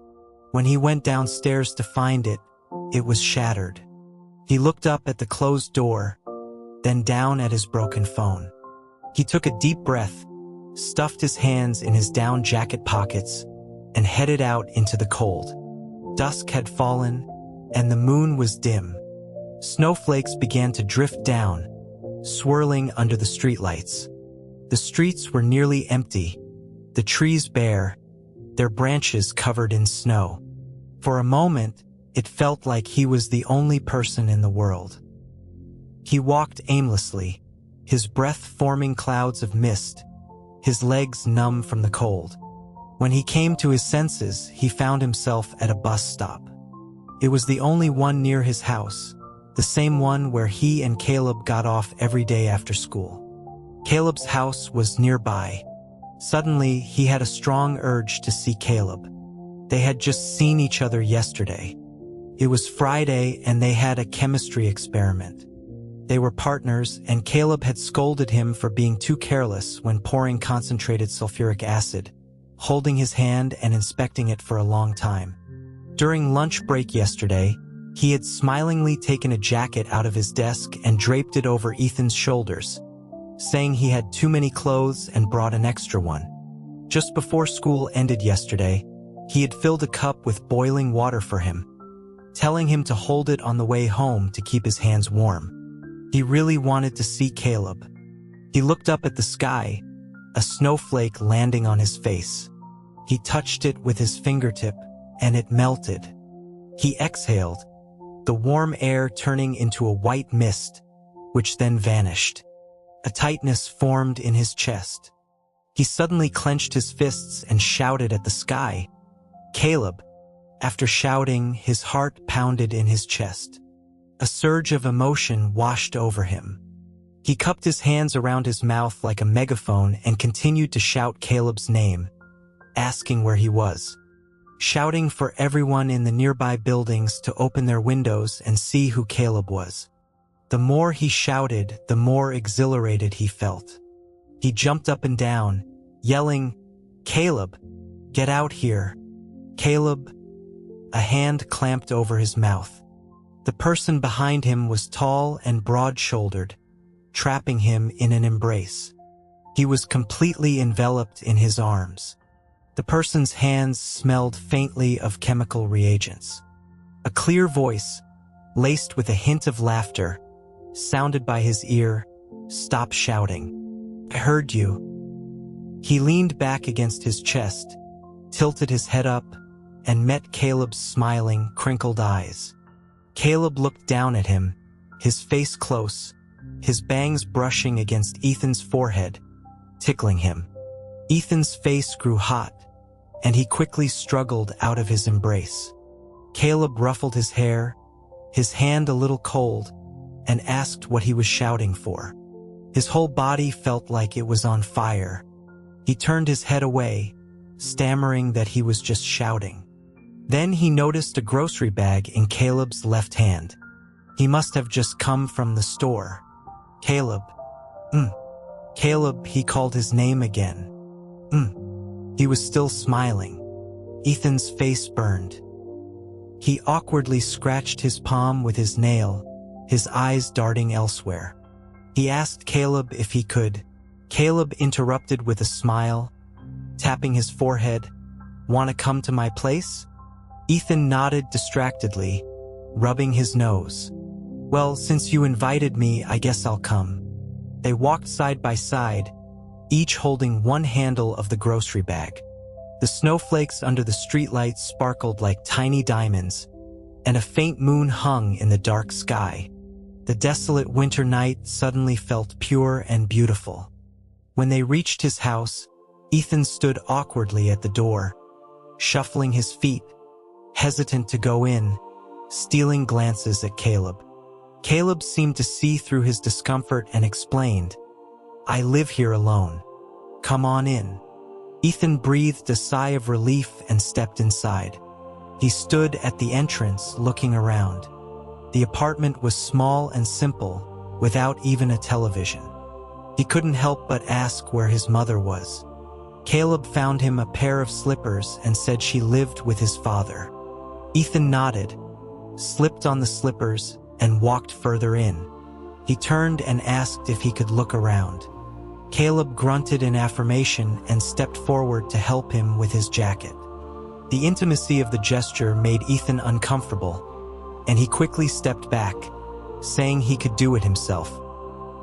When he went downstairs to find it, it was shattered. He looked up at the closed door, then down at his broken phone. He took a deep breath, stuffed his hands in his down jacket pockets, and headed out into the cold. Dusk had fallen, and the moon was dim. Snowflakes began to drift down, swirling under the streetlights. The streets were nearly empty, the trees bare, their branches covered in snow. For a moment, it felt like he was the only person in the world. He walked aimlessly, his breath forming clouds of mist, his legs numb from the cold. When he came to his senses, he found himself at a bus stop. It was the only one near his house, the same one where he and Caleb got off every day after school. Caleb's house was nearby. Suddenly, he had a strong urge to see Caleb. They had just seen each other yesterday. It was Friday and they had a chemistry experiment. They were partners, and Caleb had scolded him for being too careless when pouring concentrated sulfuric acid, holding his hand and inspecting it for a long time. During lunch break yesterday, he had smilingly taken a jacket out of his desk and draped it over Ethan's shoulders, saying he had too many clothes and brought an extra one. Just before school ended yesterday, he had filled a cup with boiling water for him, telling him to hold it on the way home to keep his hands warm. He really wanted to see Caleb. He looked up at the sky, a snowflake landing on his face. He touched it with his fingertip, and it melted. He exhaled, the warm air turning into a white mist, which then vanished. A tightness formed in his chest. He suddenly clenched his fists and shouted at the sky. Caleb. After shouting, his heart pounded in his chest. A surge of emotion washed over him. He cupped his hands around his mouth like a megaphone and continued to shout Caleb's name, asking where he was, shouting for everyone in the nearby buildings to open their windows and see who Caleb was. The more he shouted, the more exhilarated he felt. He jumped up and down, yelling, "Caleb, get out here. Caleb." A hand clamped over his mouth. The person behind him was tall and broad-shouldered, trapping him in an embrace. He was completely enveloped in his arms. The person's hands smelled faintly of chemical reagents. A clear voice, laced with a hint of laughter, sounded by his ear. "Stop shouting. I heard you." He leaned back against his chest, tilted his head up, and met Caleb's smiling, crinkled eyes. Caleb looked down at him, his face close, his bangs brushing against Ethan's forehead, tickling him. Ethan's face grew hot, and he quickly struggled out of his embrace. Caleb ruffled his hair, his hand a little cold, and asked what he was shouting for. His whole body felt like it was on fire. He turned his head away, stammering that he was just shouting. Then he noticed a grocery bag in Caleb's left hand. He must have just come from the store. Caleb. Caleb, he called his name again. He was still smiling. Ethan's face burned. He awkwardly scratched his palm with his nail, his eyes darting elsewhere. He asked Caleb if he could. Caleb interrupted with a smile, tapping his forehead. "Want to come to my place?" Ethan nodded distractedly, rubbing his nose. "Well, since you invited me, I guess I'll come." They walked side by side, each holding one handle of the grocery bag. The snowflakes under the streetlights sparkled like tiny diamonds, and a faint moon hung in the dark sky. The desolate winter night suddenly felt pure and beautiful. When they reached his house, Ethan stood awkwardly at the door, shuffling his feet, hesitant to go in, stealing glances at Caleb. Caleb seemed to see through his discomfort and explained, "I live here alone. Come on in." Ethan breathed a sigh of relief and stepped inside. He stood at the entrance looking around. The apartment was small and simple, without even a television. He couldn't help but ask where his mother was. Caleb found him a pair of slippers and said she lived with his father. Ethan nodded, slipped on the slippers, and walked further in. He turned and asked if he could look around. Caleb grunted in affirmation and stepped forward to help him with his jacket. The intimacy of the gesture made Ethan uncomfortable, and he quickly stepped back, saying he could do it himself.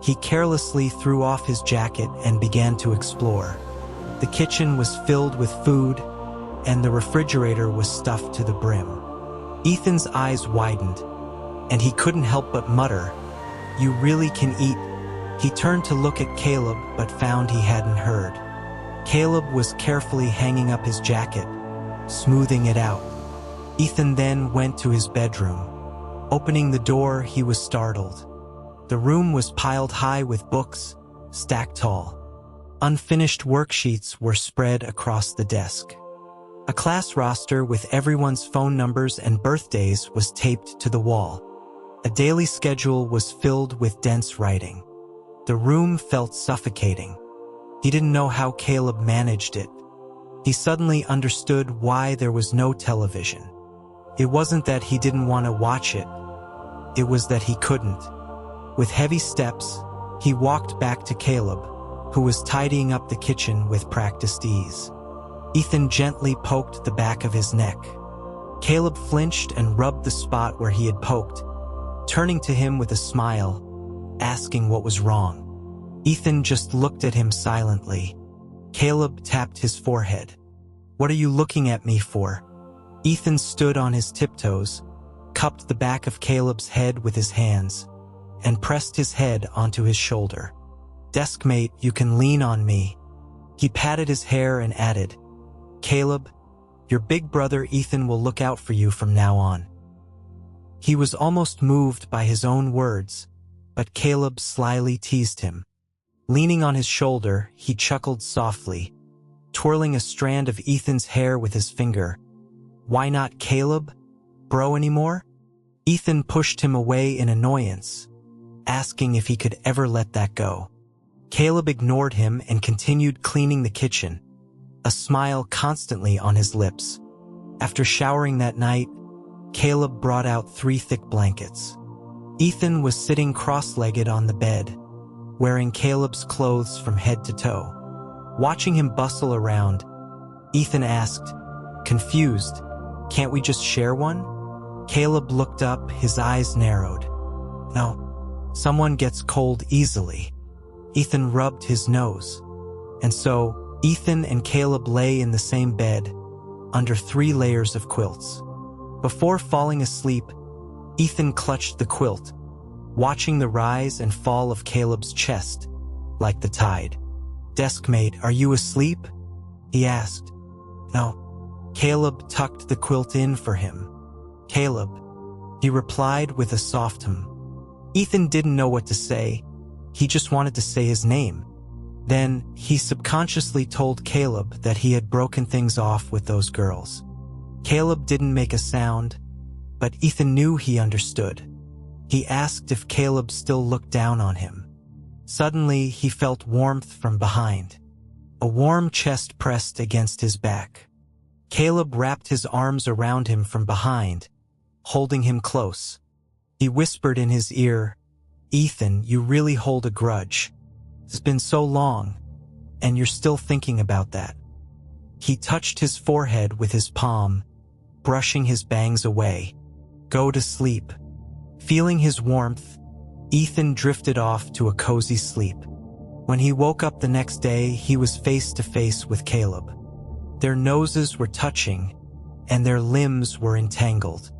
He carelessly threw off his jacket and began to explore. The kitchen was filled with food, and the refrigerator was stuffed to the brim. Ethan's eyes widened, and he couldn't help but mutter, "You really can eat." He turned to look at Caleb but found he hadn't heard. Caleb was carefully hanging up his jacket, smoothing it out. Ethan then went to his bedroom. Opening the door, he was startled. The room was piled high with books, stacked tall. Unfinished worksheets were spread across the desk. A class roster with everyone's phone numbers and birthdays was taped to the wall. A daily schedule was filled with dense writing. The room felt suffocating. He didn't know how Caleb managed it. He suddenly understood why there was no television. It wasn't that he didn't want to watch it. It was that he couldn't. With heavy steps, he walked back to Caleb, who was tidying up the kitchen with practiced ease. Ethan gently poked the back of his neck. Caleb flinched and rubbed the spot where he had poked, turning to him with a smile, asking what was wrong. Ethan just looked at him silently. Caleb tapped his forehead. "What are you looking at me for?" Ethan stood on his tiptoes, cupped the back of Caleb's head with his hands, and pressed his head onto his shoulder. "Deskmate, you can lean on me." He patted his hair and added, "Caleb, your big brother Ethan will look out for you from now on." He was almost moved by his own words, but Caleb slyly teased him. Leaning on his shoulder, he chuckled softly, twirling a strand of Ethan's hair with his finger. "Why not Caleb? Bro anymore?" Ethan pushed him away in annoyance, asking if he could ever let that go. Caleb ignored him and continued cleaning the kitchen, a smile constantly on his lips. After showering that night, Caleb brought out 3 thick blankets. Ethan was sitting cross-legged on the bed, wearing Caleb's clothes from head to toe. Watching him bustle around, Ethan asked, confused, "Can't we just share one?" Caleb looked up, his eyes narrowed. "No, someone gets cold easily." Ethan rubbed his nose. And so, Ethan and Caleb lay in the same bed, under 3 layers of quilts. Before falling asleep, Ethan clutched the quilt, watching the rise and fall of Caleb's chest, like the tide. "Deskmate, are you asleep?" he asked. "No." Caleb tucked the quilt in for him. "Caleb," he replied with a soft hum. Ethan didn't know what to say. He just wanted to say his name. Then, he subconsciously told Caleb that he had broken things off with those girls. Caleb didn't make a sound, but Ethan knew he understood. He asked if Caleb still looked down on him. Suddenly, he felt warmth from behind. A warm chest pressed against his back. Caleb wrapped his arms around him from behind, holding him close. He whispered in his ear, "Ethan, you really hold a grudge. It's been so long, and you're still thinking about that." He touched his forehead with his palm, brushing his bangs away. "Go to sleep." Feeling his warmth, Ethan drifted off to a cozy sleep. When he woke up the next day, he was face to face with Caleb. Their noses were touching, and their limbs were entangled.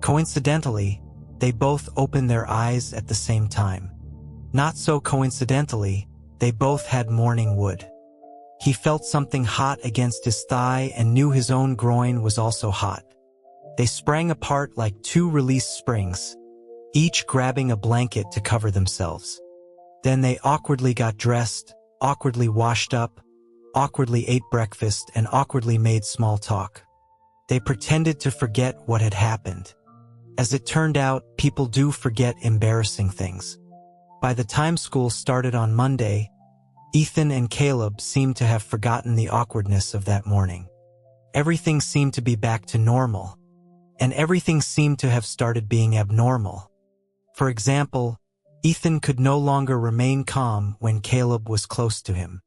Coincidentally, they both opened their eyes at the same time. Not so coincidentally, they both had morning wood. He felt something hot against his thigh and knew his own groin was also hot. They sprang apart like 2 released springs. each grabbing a blanket to cover themselves. Then they awkwardly got dressed, awkwardly washed up, awkwardly ate breakfast, and awkwardly made small talk. They pretended to forget what had happened. As it turned out, people do forget embarrassing things. By the time school started on Monday, Ethan and Caleb seemed to have forgotten the awkwardness of that morning. Everything seemed to be back to normal, and everything seemed to have started being abnormal. For example, Ethan could no longer remain calm when Caleb was close to him.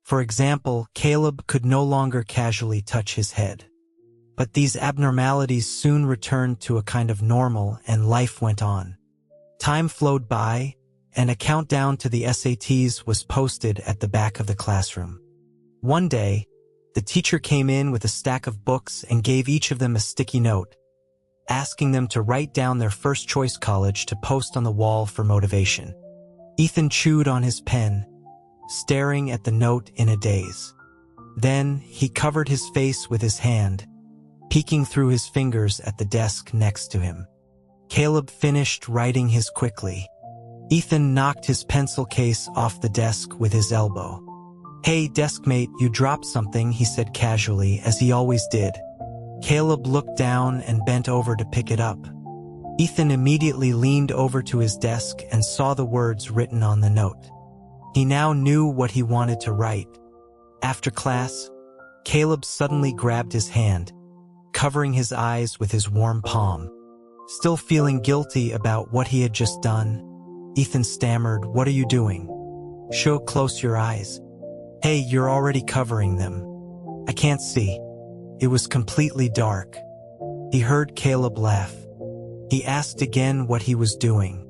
For example, Caleb could no longer casually touch his head. But these abnormalities soon returned to a kind of normal, and life went on. Time flowed by, and a countdown to the SATs was posted at the back of the classroom. One day, the teacher came in with a stack of books and gave each of them a sticky note, asking them to write down their first choice college to post on the wall for motivation. Ethan chewed on his pen, staring at the note in a daze. Then he covered his face with his hand, peeking through his fingers at the desk next to him. Caleb finished writing his quickly. Ethan knocked his pencil case off the desk with his elbow. "Hey, deskmate, you dropped something," he said casually, as he always did. Caleb looked down and bent over to pick it up. Ethan immediately leaned over to his desk and saw the words written on the note. He now knew what he wanted to write. After class, Caleb suddenly grabbed his hand, covering his eyes with his warm palm. Still feeling guilty about what he had just done, Ethan stammered, "What are you doing? Show close your eyes." "Hey, you're already covering them. I can't see." It was completely dark. He heard Caleb laugh. He asked again what he was doing.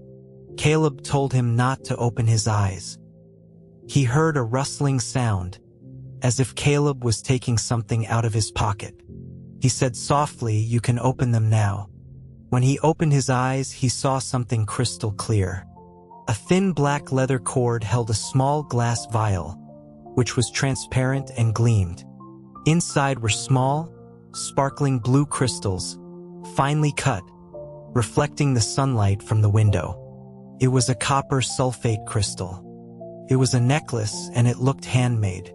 Caleb told him not to open his eyes. He heard a rustling sound, as if Caleb was taking something out of his pocket. He said softly, "You can open them now." When he opened his eyes, he saw something crystal clear. A thin black leather cord held a small glass vial, which was transparent and gleamed. Inside were small, sparkling blue crystals, finely cut, reflecting the sunlight from the window. It was a copper sulfate crystal. It was a necklace, and it looked handmade.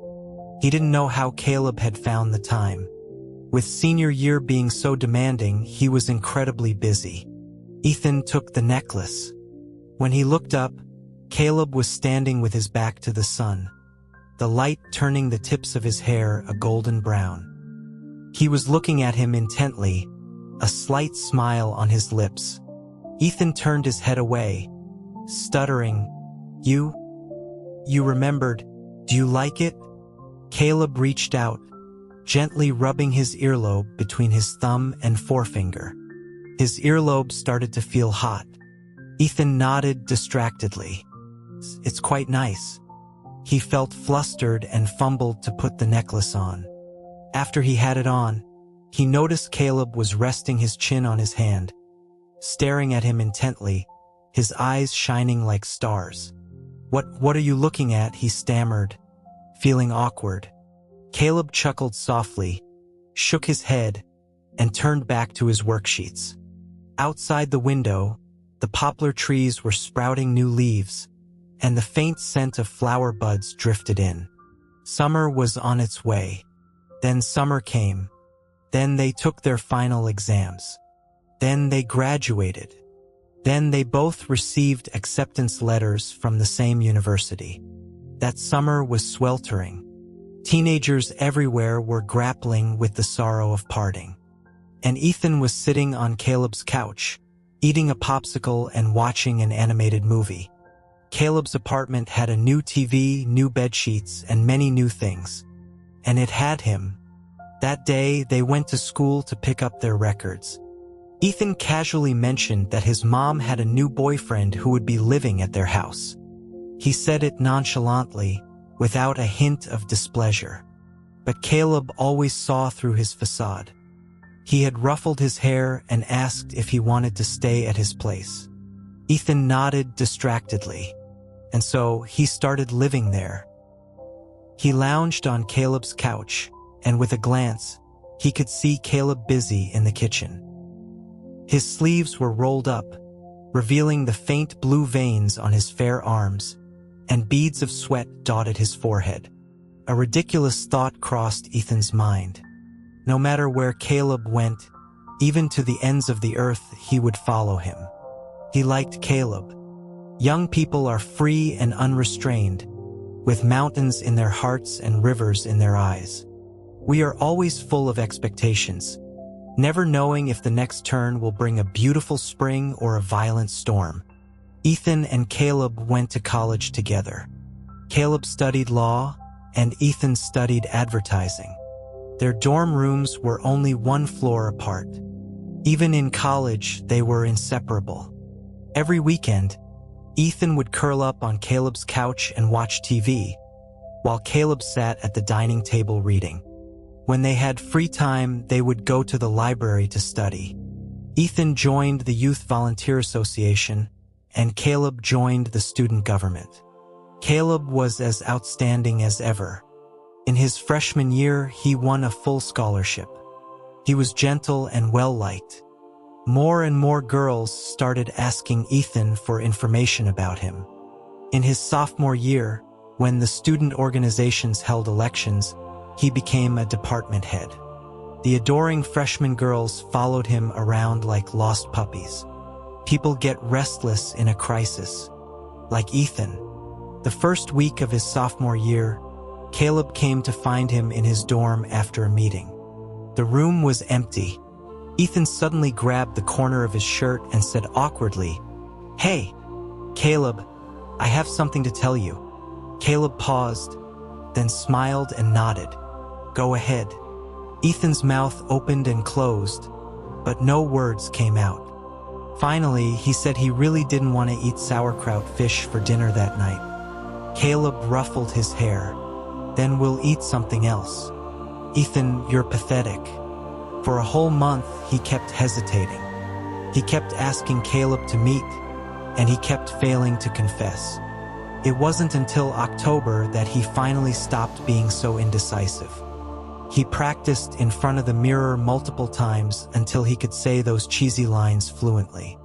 He didn't know how Caleb had found the time. With senior year being so demanding, he was incredibly busy. Ethan took the necklace. When he looked up, Caleb was standing with his back to the sun, the light turning the tips of his hair a golden brown. He was looking at him intently, a slight smile on his lips. Ethan turned his head away, stuttering, You remembered. Do you like it?" Caleb reached out, gently rubbing his earlobe between his thumb and forefinger. His earlobe started to feel hot. Ethan nodded distractedly. "It's quite nice." He felt flustered and fumbled to put the necklace on. After he had it on, he noticed Caleb was resting his chin on his hand, staring at him intently, his eyes shining like stars. What are you looking at?" he stammered, feeling awkward. Caleb chuckled softly, shook his head, and turned back to his worksheets. Outside the window, the poplar trees were sprouting new leaves, and the faint scent of flower buds drifted in. Summer was on its way. Then summer came. Then they took their final exams. Then they graduated. Then they both received acceptance letters from the same university. That summer was sweltering. Teenagers everywhere were grappling with the sorrow of parting. And Ethan was sitting on Caleb's couch, eating a popsicle and watching an animated movie. Caleb's apartment had a new TV, new bedsheets, and many new things. And it had him. That day, they went to school to pick up their records. Ethan casually mentioned that his mom had a new boyfriend who would be living at their house. He said it nonchalantly, without a hint of displeasure. But Caleb always saw through his facade. He had ruffled his hair and asked if he wanted to stay at his place. Ethan nodded distractedly, and so he started living there. He lounged on Caleb's couch, and with a glance, he could see Caleb busy in the kitchen. His sleeves were rolled up, revealing the faint blue veins on his fair arms, and beads of sweat dotted his forehead. A ridiculous thought crossed Ethan's mind. No matter where Caleb went, even to the ends of the earth, he would follow him. He liked Caleb. Young people are free and unrestrained, with mountains in their hearts and rivers in their eyes. We are always full of expectations, never knowing if the next turn will bring a beautiful spring or a violent storm. Ethan and Caleb went to college together. Caleb studied law, and Ethan studied advertising. Their dorm rooms were only one floor apart. Even in college, they were inseparable. Every weekend, Ethan would curl up on Caleb's couch and watch TV, while Caleb sat at the dining table reading. When they had free time, they would go to the library to study. Ethan joined the Youth Volunteer Association, and Caleb joined the student government. Caleb was as outstanding as ever. In his freshman year, he won a full scholarship. He was gentle and well-liked. More and more girls started asking Ethan for information about him. In his sophomore year, when the student organizations held elections, he became a department head. The adoring freshman girls followed him around like lost puppies. People get restless in a crisis, like Ethan. The first week of his sophomore year, Caleb came to find him in his dorm after a meeting. The room was empty. Ethan suddenly grabbed the corner of his shirt and said awkwardly, "Hey, Caleb, I have something to tell you." Caleb paused, then smiled and nodded. "Go ahead." Ethan's mouth opened and closed, but no words came out. Finally, he said he really didn't want to eat sauerkraut fish for dinner that night. Caleb ruffled his hair. "Then we'll eat something else." "Ethan, you're pathetic." For a whole month, he kept hesitating. He kept asking Caleb to meet, and he kept failing to confess. It wasn't until October that he finally stopped being so indecisive. He practiced in front of the mirror multiple times until he could say those cheesy lines fluently.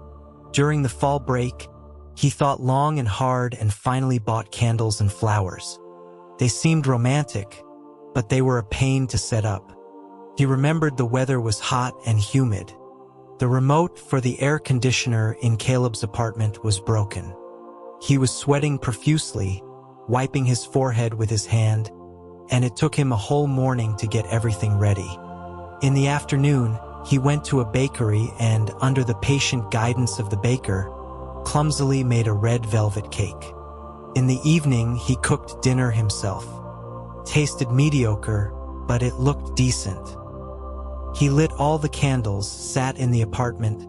During the fall break, he thought long and hard and finally bought candles and flowers. They seemed romantic, but they were a pain to set up. He remembered the weather was hot and humid. The remote for the air conditioner in Caleb's apartment was broken. He was sweating profusely, wiping his forehead with his hand, and it took him a whole morning to get everything ready. In the afternoon, he went to a bakery and, under the patient guidance of the baker, clumsily made a red velvet cake. In the evening, he cooked dinner himself. Tasted mediocre, but it looked decent. He lit all the candles, sat in the apartment,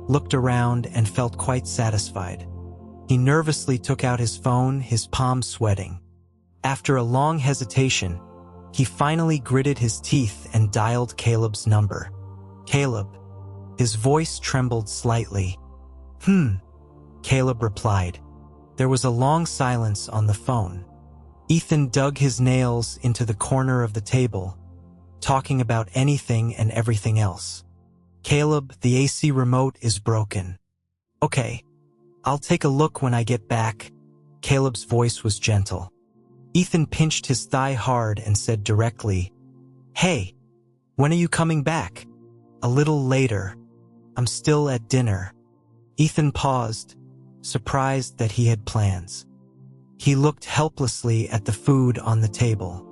looked around, and felt quite satisfied. He nervously took out his phone, his palms sweating. After a long hesitation, he finally gritted his teeth and dialed Caleb's number. "Caleb." His voice trembled slightly. Caleb replied. There was a long silence on the phone. Ethan dug his nails into the corner of the table, talking about anything and everything else. "Caleb, the AC remote is broken." "Okay, I'll take a look when I get back." Caleb's voice was gentle. Ethan pinched his thigh hard and said directly, "Hey, when are you coming back?" "A little later. I'm still at dinner." Ethan paused, surprised that he had plans. He looked helplessly at the food on the table.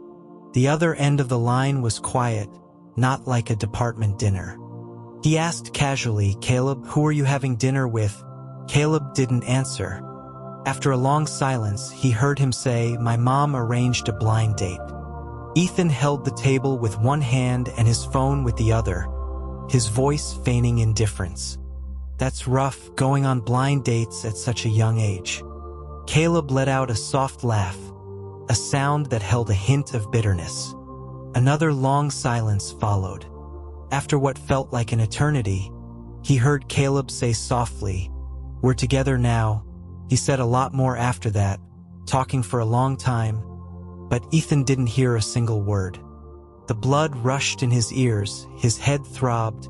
The other end of the line was quiet, not like a department dinner. He asked casually, "Caleb, who are you having dinner with?" Caleb didn't answer. After a long silence, he heard him say, "My mom arranged a blind date." Ethan held the table with one hand and his phone with the other, his voice feigning indifference. "That's rough, going on blind dates at such a young age." Caleb let out a soft laugh, a sound that held a hint of bitterness. Another long silence followed. After what felt like an eternity, he heard Caleb say softly, "We're together now." He said a lot more after that, talking for a long time, but Ethan didn't hear a single word. The blood rushed in his ears, his head throbbed,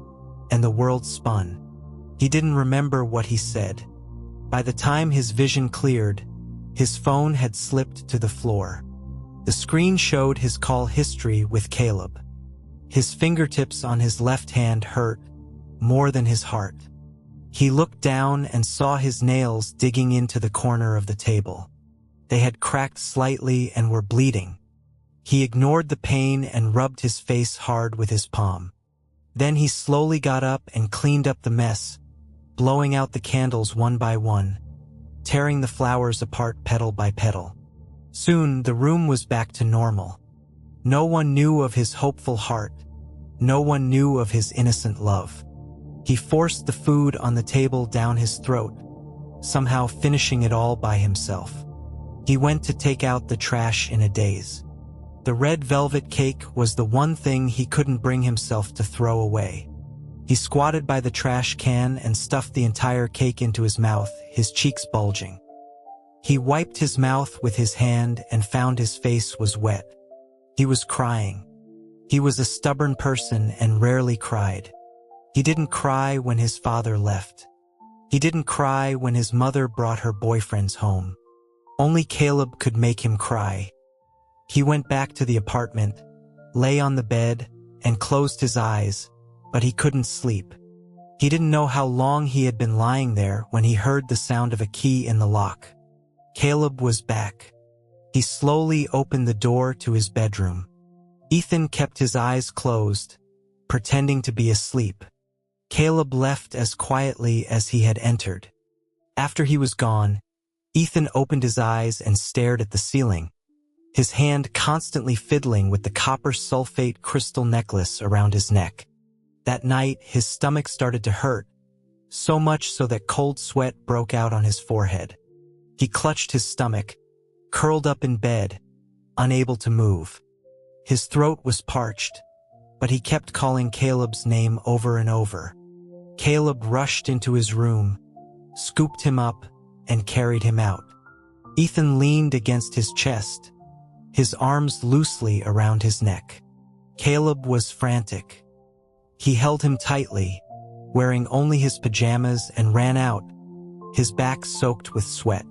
and the world spun. He didn't remember what he said. By the time his vision cleared, his phone had slipped to the floor. The screen showed his call history with Caleb. His fingertips on his left hand hurt more than his heart. He looked down and saw his nails digging into the corner of the table. They had cracked slightly and were bleeding. He ignored the pain and rubbed his face hard with his palm. Then he slowly got up and cleaned up the mess, blowing out the candles one by one, tearing the flowers apart petal by petal. Soon the room was back to normal. No one knew of his hopeful heart. No one knew of his innocent love. He forced the food on the table down his throat, somehow finishing it all by himself. He went to take out the trash in a daze. The red velvet cake was the one thing he couldn't bring himself to throw away. He squatted by the trash can and stuffed the entire cake into his mouth, his cheeks bulging. He wiped his mouth with his hand and found his face was wet. He was crying. He was a stubborn person and rarely cried. He didn't cry when his father left. He didn't cry when his mother brought her boyfriends home. Only Caleb could make him cry. He went back to the apartment, lay on the bed, and closed his eyes, but he couldn't sleep. He didn't know how long he had been lying there when he heard the sound of a key in the lock. Caleb was back. He slowly opened the door to his bedroom. Ethan kept his eyes closed, pretending to be asleep. Caleb left as quietly as he had entered. After he was gone, Ethan opened his eyes and stared at the ceiling, his hand constantly fiddling with the copper sulfate crystal necklace around his neck. That night, his stomach started to hurt, so much so that cold sweat broke out on his forehead. He clutched his stomach, curled up in bed, unable to move. His throat was parched, but he kept calling Caleb's name over and over. Caleb rushed into his room, scooped him up, and carried him out. Ethan leaned against his chest, his arms loosely around his neck. Caleb was frantic. He held him tightly, wearing only his pajamas, and ran out, his back soaked with sweat.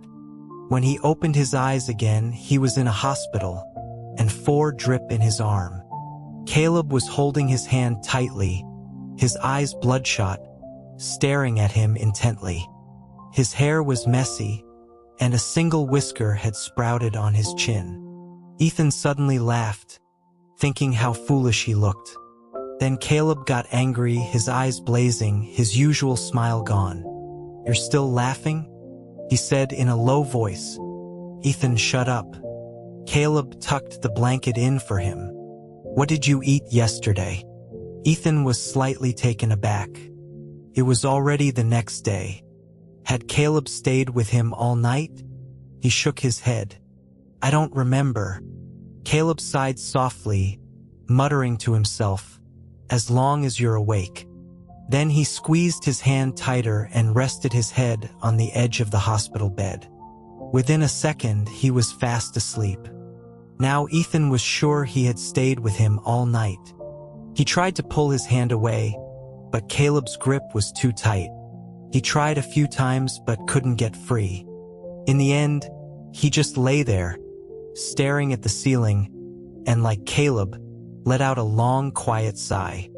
When he opened his eyes again, he was in a hospital, and 4 drip in his arm. Caleb was holding his hand tightly, his eyes bloodshot, staring at him intently. His hair was messy, and a single whisker had sprouted on his chin. Ethan suddenly laughed, thinking how foolish he looked. Then Caleb got angry, his eyes blazing, his usual smile gone. "You're still laughing?" he said in a low voice. Ethan shut up. Caleb tucked the blanket in for him. "What did you eat yesterday?" Ethan was slightly taken aback. It was already the next day. Had Caleb stayed with him all night? He shook his head. "I don't remember." Caleb sighed softly, muttering to himself, "As long as you're awake." Then he squeezed his hand tighter and rested his head on the edge of the hospital bed. Within a second, he was fast asleep. Now Ethan was sure he had stayed with him all night. He tried to pull his hand away, but Caleb's grip was too tight. He tried a few times but couldn't get free. In the end, he just lay there, staring at the ceiling, and like Caleb, let out a long, quiet sigh.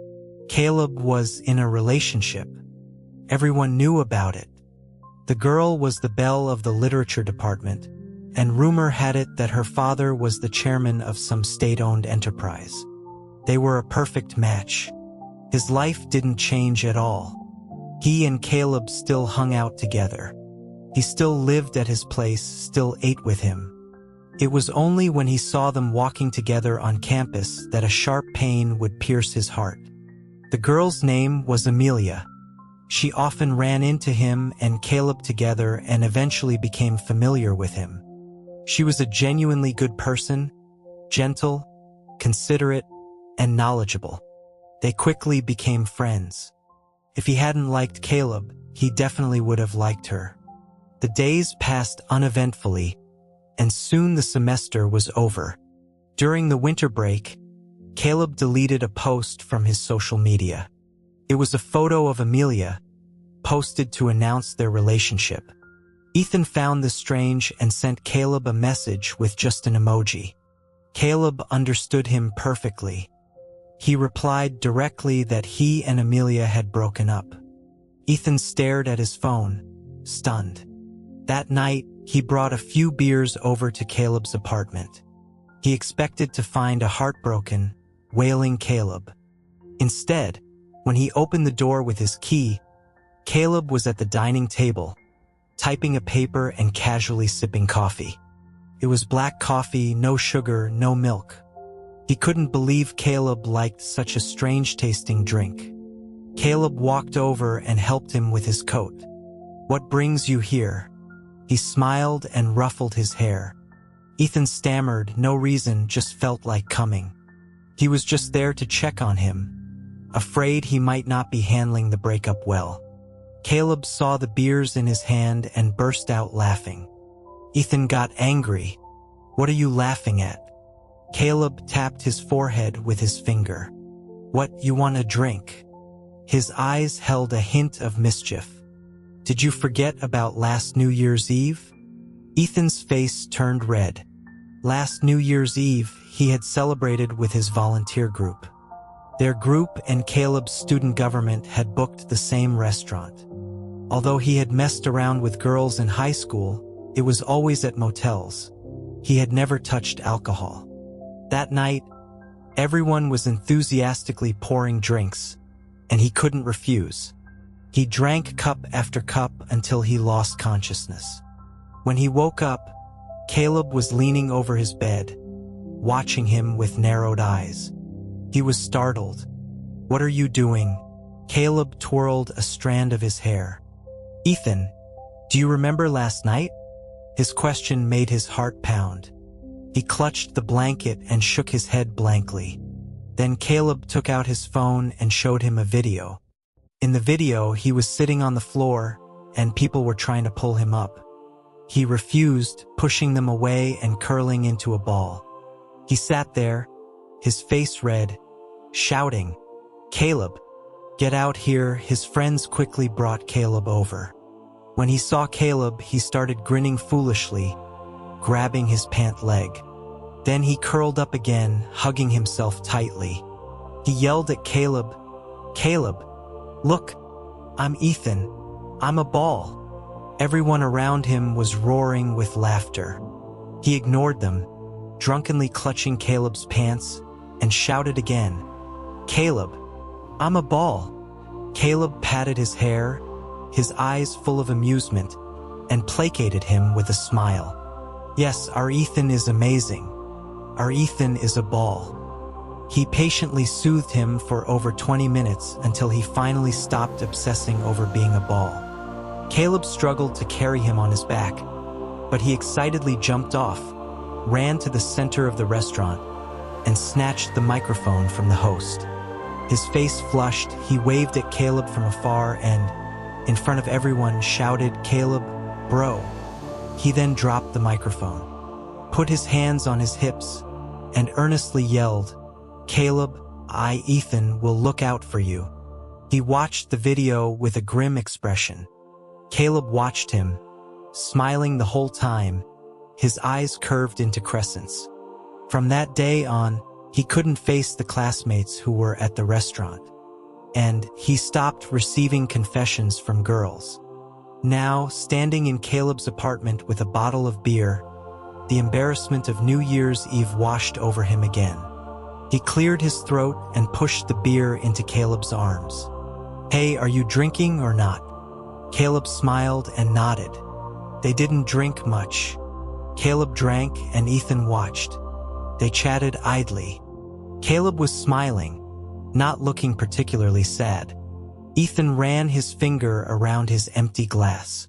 Caleb was in a relationship. Everyone knew about it. The girl was the belle of the literature department, and rumor had it that her father was the chairman of some state-owned enterprise. They were a perfect match. His life didn't change at all. He and Caleb still hung out together. He still lived at his place, still ate with him. It was only when he saw them walking together on campus that a sharp pain would pierce his heart. The girl's name was Amelia. She often ran into him and Caleb together and eventually became familiar with him. She was a genuinely good person, gentle, considerate, and knowledgeable. They quickly became friends. If he hadn't liked Caleb, he definitely would have liked her. The days passed uneventfully, and soon the semester was over. During the winter break, Caleb deleted a post from his social media. It was a photo of Amelia, posted to announce their relationship. Ethan found this strange and sent Caleb a message with just an emoji. Caleb understood him perfectly. He replied directly that he and Amelia had broken up. Ethan stared at his phone, stunned. That night, he brought a few beers over to Caleb's apartment. He expected to find a heartbroken, wailing Caleb. Instead, when he opened the door with his key, Caleb was at the dining table, typing a paper and casually sipping coffee. It was black coffee, no sugar, no milk. He couldn't believe Caleb liked such a strange-tasting drink. Caleb walked over and helped him with his coat. "What brings you here?" He smiled and ruffled his hair. Ethan stammered, no reason, just felt like coming. He was just there to check on him, afraid he might not be handling the breakup well. Caleb saw the beers in his hand and burst out laughing. Ethan got angry. "What are you laughing at?" Caleb tapped his forehead with his finger. "What, you want a drink?" His eyes held a hint of mischief. "Did you forget about last New Year's Eve?" Ethan's face turned red. Last New Year's Eve, he had celebrated with his volunteer group. Their group and Caleb's student government had booked the same restaurant. Although he had messed around with girls in high school, it was always at motels. He had never touched alcohol. That night, everyone was enthusiastically pouring drinks, and he couldn't refuse. He drank cup after cup until he lost consciousness. When he woke up, Caleb was leaning over his bed, watching him with narrowed eyes. He was startled. "What are you doing?" Caleb twirled a strand of his hair. "Ethan, do you remember last night?" His question made his heart pound. He clutched the blanket and shook his head blankly. Then Caleb took out his phone and showed him a video. In the video, he was sitting on the floor, and people were trying to pull him up. He refused, pushing them away and curling into a ball. He sat there, his face red, shouting, "Caleb, get out here." His friends quickly brought Caleb over. When he saw Caleb, he started grinning foolishly, grabbing his pant leg. Then he curled up again, hugging himself tightly. He yelled at Caleb, "Caleb, look, I'm Ethan. I'm a ball." Everyone around him was roaring with laughter. He ignored them, drunkenly clutching Caleb's pants, and shouted again, "Caleb, I'm a ball." Caleb patted his hair, his eyes full of amusement, and placated him with a smile. "Yes, our Ethan is amazing. Our Ethan is a ball." He patiently soothed him for over 20 minutes until he finally stopped obsessing over being a ball. Caleb struggled to carry him on his back, but he excitedly jumped off, ran to the center of the restaurant, and snatched the microphone from the host. His face flushed, he waved at Caleb from afar and, in front of everyone, shouted, "Caleb, bro." He then dropped the microphone, put his hands on his hips, and earnestly yelled, "Caleb, I, Ethan, will look out for you." He watched the video with a grim expression. Caleb watched him, smiling the whole time, his eyes curved into crescents. From that day on, he couldn't face the classmates who were at the restaurant, and he stopped receiving confessions from girls. Now, standing in Caleb's apartment with a bottle of beer, the embarrassment of New Year's Eve washed over him again. He cleared his throat and pushed the beer into Caleb's arms. "Hey, are you drinking or not?" Caleb smiled and nodded. They didn't drink much. Caleb drank and Ethan watched. They chatted idly. Caleb was smiling, not looking particularly sad. Ethan ran his finger around his empty glass.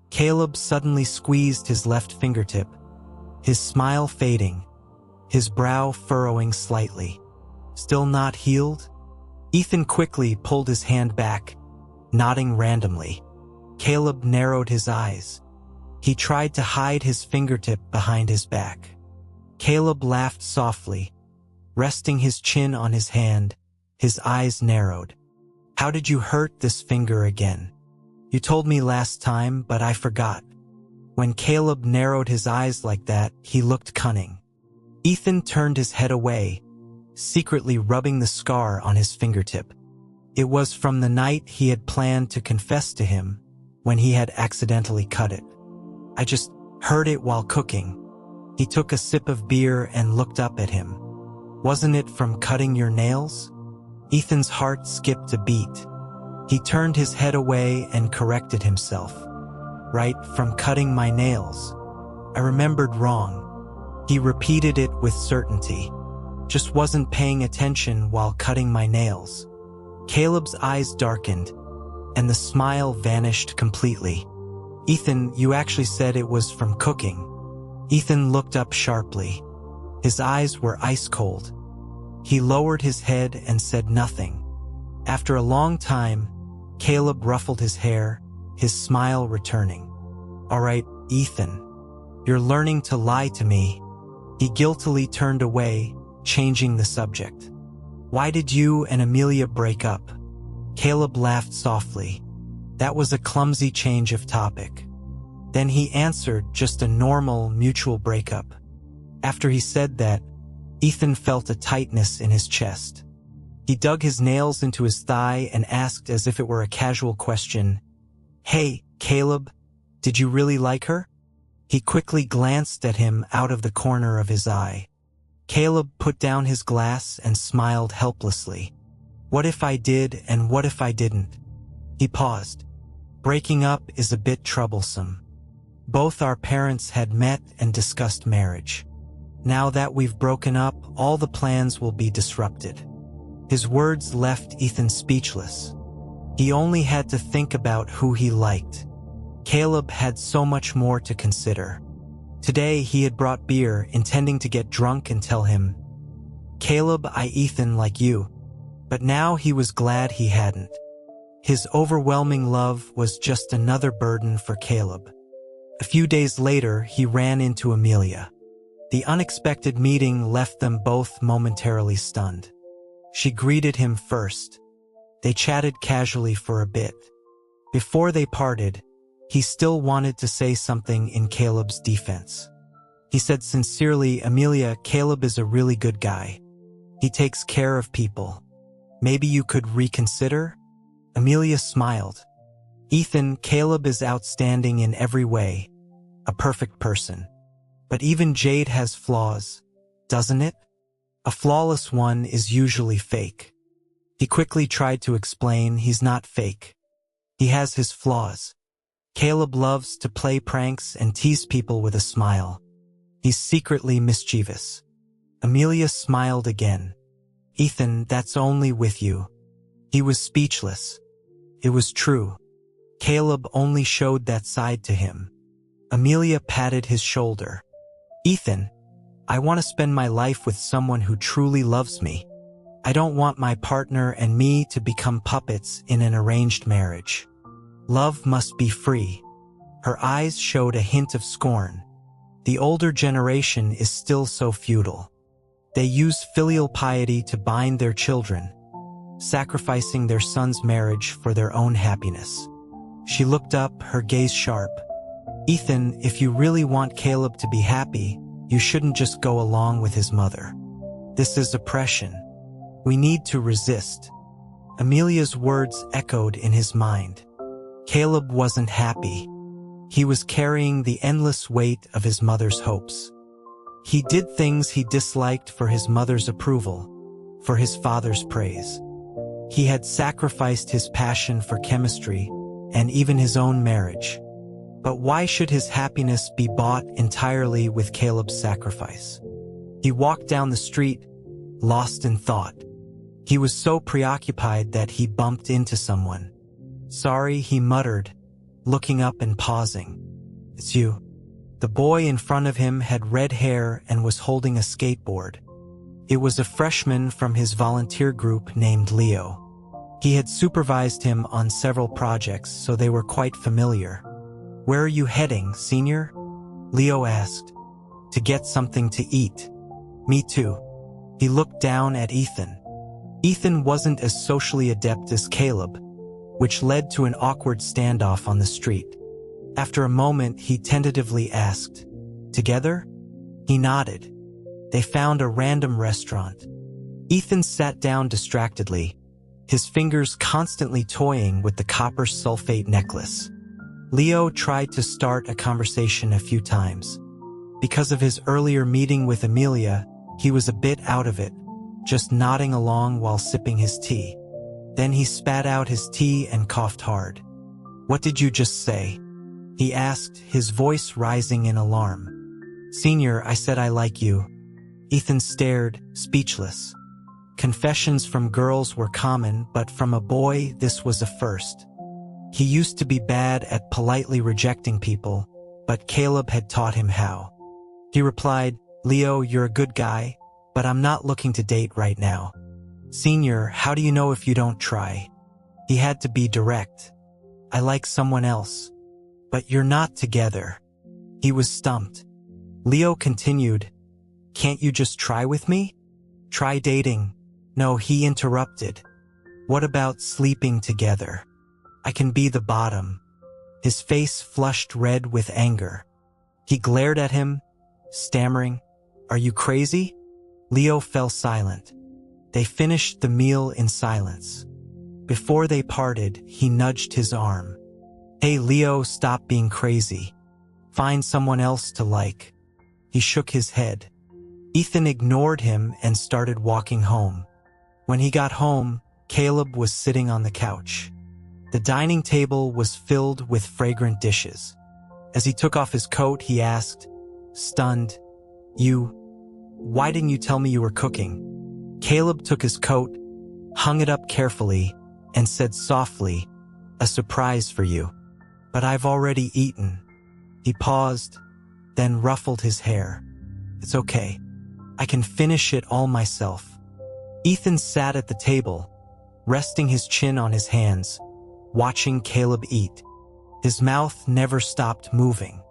Caleb suddenly squeezed his left fingertip, his smile fading, his brow furrowing slightly. "Still not healed?" Ethan quickly pulled his hand back, nodding randomly. Caleb narrowed his eyes. He tried to hide his fingertip behind his back. Caleb laughed softly, resting his chin on his hand, his eyes narrowed. "How did you hurt this finger again? You told me last time, but I forgot." When Caleb narrowed his eyes like that, he looked cunning. Ethan turned his head away, secretly rubbing the scar on his fingertip. It was from the night he had planned to confess to him when he had accidentally cut it. I just heard it while cooking. He took a sip of beer and looked up at him. Wasn't it from cutting your nails? Ethan's heart skipped a beat. He turned his head away and corrected himself. Right, from cutting my nails. I remembered wrong. He repeated it with certainty. Just wasn't paying attention while cutting my nails. Caleb's eyes darkened, and the smile vanished completely. Ethan, you actually said it was from cooking. Ethan looked up sharply. His eyes were ice cold. He lowered his head and said nothing. After a long time, Caleb ruffled his hair, his smile returning. All right, Ethan, you're learning to lie to me. He guiltily turned away, changing the subject. Why did you and Amelia break up? Caleb laughed softly. That was a clumsy change of topic. Then he answered, just a normal, mutual breakup. After he said that, Ethan felt a tightness in his chest. He dug his nails into his thigh and asked as if it were a casual question, Hey, Caleb, did you really like her? He quickly glanced at him out of the corner of his eye. Caleb put down his glass and smiled helplessly. What if I did and what if I didn't? He paused. Breaking up is a bit troublesome. Both our parents had met and discussed marriage. Now that we've broken up, all the plans will be disrupted. His words left Ethan speechless. He only had to think about who he liked. Caleb had so much more to consider. Today he had brought beer, intending to get drunk and tell him, Caleb, I Ethan like you. But now he was glad he hadn't. His overwhelming love was just another burden for Caleb. A few days later, he ran into Amelia. The unexpected meeting left them both momentarily stunned. She greeted him first. They chatted casually for a bit. Before they parted, he still wanted to say something in Caleb's defense. He said sincerely, Amelia, Caleb is a really good guy. He takes care of people. Maybe you could reconsider? Amelia smiled. Ethan, Caleb is outstanding in every way. A perfect person. But even Jade has flaws, doesn't it? A flawless one is usually fake. He quickly tried to explain he's not fake. He has his flaws. Caleb loves to play pranks and tease people with a smile. He's secretly mischievous. Amelia smiled again. Ethan, that's only with you. He was speechless. It was true. Caleb only showed that side to him. Amelia patted his shoulder. Ethan, I want to spend my life with someone who truly loves me. I don't want my partner and me to become puppets in an arranged marriage. Love must be free. Her eyes showed a hint of scorn. The older generation is still so feudal. They use filial piety to bind their children, sacrificing their son's marriage for their own happiness. She looked up, her gaze sharp. Ethan, if you really want Caleb to be happy, you shouldn't just go along with his mother. This is oppression. We need to resist. Amelia's words echoed in his mind. Caleb wasn't happy. He was carrying the endless weight of his mother's hopes. He did things he disliked for his mother's approval, for his father's praise. He had sacrificed his passion for chemistry and even his own marriage. But why should his happiness be bought entirely with Caleb's sacrifice? He walked down the street, lost in thought. He was so preoccupied that he bumped into someone. Sorry, he muttered, looking up and pausing. It's you. The boy in front of him had red hair and was holding a skateboard. It was a freshman from his volunteer group named Leo. He had supervised him on several projects, so they were quite familiar. Where are you heading, senior? Leo asked. To get something to eat. Me too. He looked down at Ethan. Ethan wasn't as socially adept as Caleb, which led to an awkward standoff on the street. After a moment, he tentatively asked, "Together?" He nodded. They found a random restaurant. Ethan sat down distractedly, his fingers constantly toying with the copper sulfate necklace. Leo tried to start a conversation a few times. Because of his earlier meeting with Amelia, he was a bit out of it, just nodding along while sipping his tea. Then he spat out his tea and coughed hard. "What did you just say?" he asked, his voice rising in alarm. "Senior, I said I like you." Ethan stared, speechless. Confessions from girls were common, but from a boy, this was a first. He used to be bad at politely rejecting people, but Caleb had taught him how. He replied, "Leo, you're a good guy, but I'm not looking to date right now." "Senior, how do you know if you don't try?" He had to be direct. "I like someone else." "But you're not together." He was stumped. Leo continued, "Can't you just try with me? Try dating." No, he interrupted. "What about sleeping together? I can be the bottom." His face flushed red with anger. He glared at him, stammering, "Are you crazy?" Leo fell silent. They finished the meal in silence. Before they parted, he nudged his arm. "Hey Leo, stop being crazy. Find someone else to like." He shook his head. Ethan ignored him and started walking home. When he got home, Caleb was sitting on the couch. The dining table was filled with fragrant dishes. As he took off his coat, he asked, stunned, Why didn't you tell me you were cooking?" Caleb took his coat, hung it up carefully, and said softly, "A surprise for you. But I've already eaten." He paused, then ruffled his hair. "It's okay. I can finish it all myself." Ethan sat at the table, resting his chin on his hands, watching Caleb eat. His mouth never stopped moving.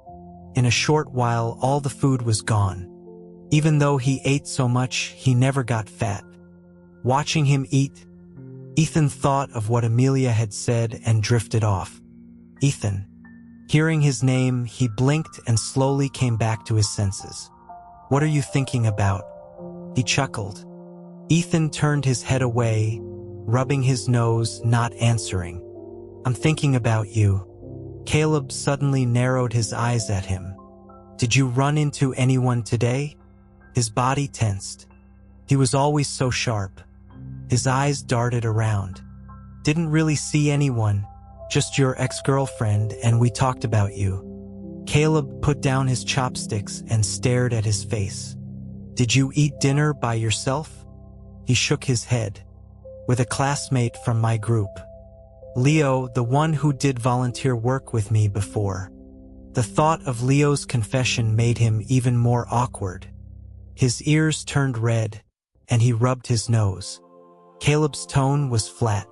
In a short while, all the food was gone. Even though he ate so much, he never got fat. Watching him eat, Ethan thought of what Amelia had said and drifted off. Ethan. Hearing his name, he blinked and slowly came back to his senses. "What are you thinking about?" He chuckled. Ethan turned his head away, rubbing his nose, not answering. "I'm thinking about you." Caleb suddenly narrowed his eyes at him. "Did you run into anyone today?" His body tensed. He was always so sharp. His eyes darted around. "Didn't really see anyone, just your ex-girlfriend, and we talked about you." Caleb put down his chopsticks and stared at his face. "Did you eat dinner by yourself?" He shook his head. "With a classmate from my group. Leo, the one who did volunteer work with me before." The thought of Leo's confession made him even more awkward. His ears turned red, and he rubbed his nose. Caleb's tone was flat.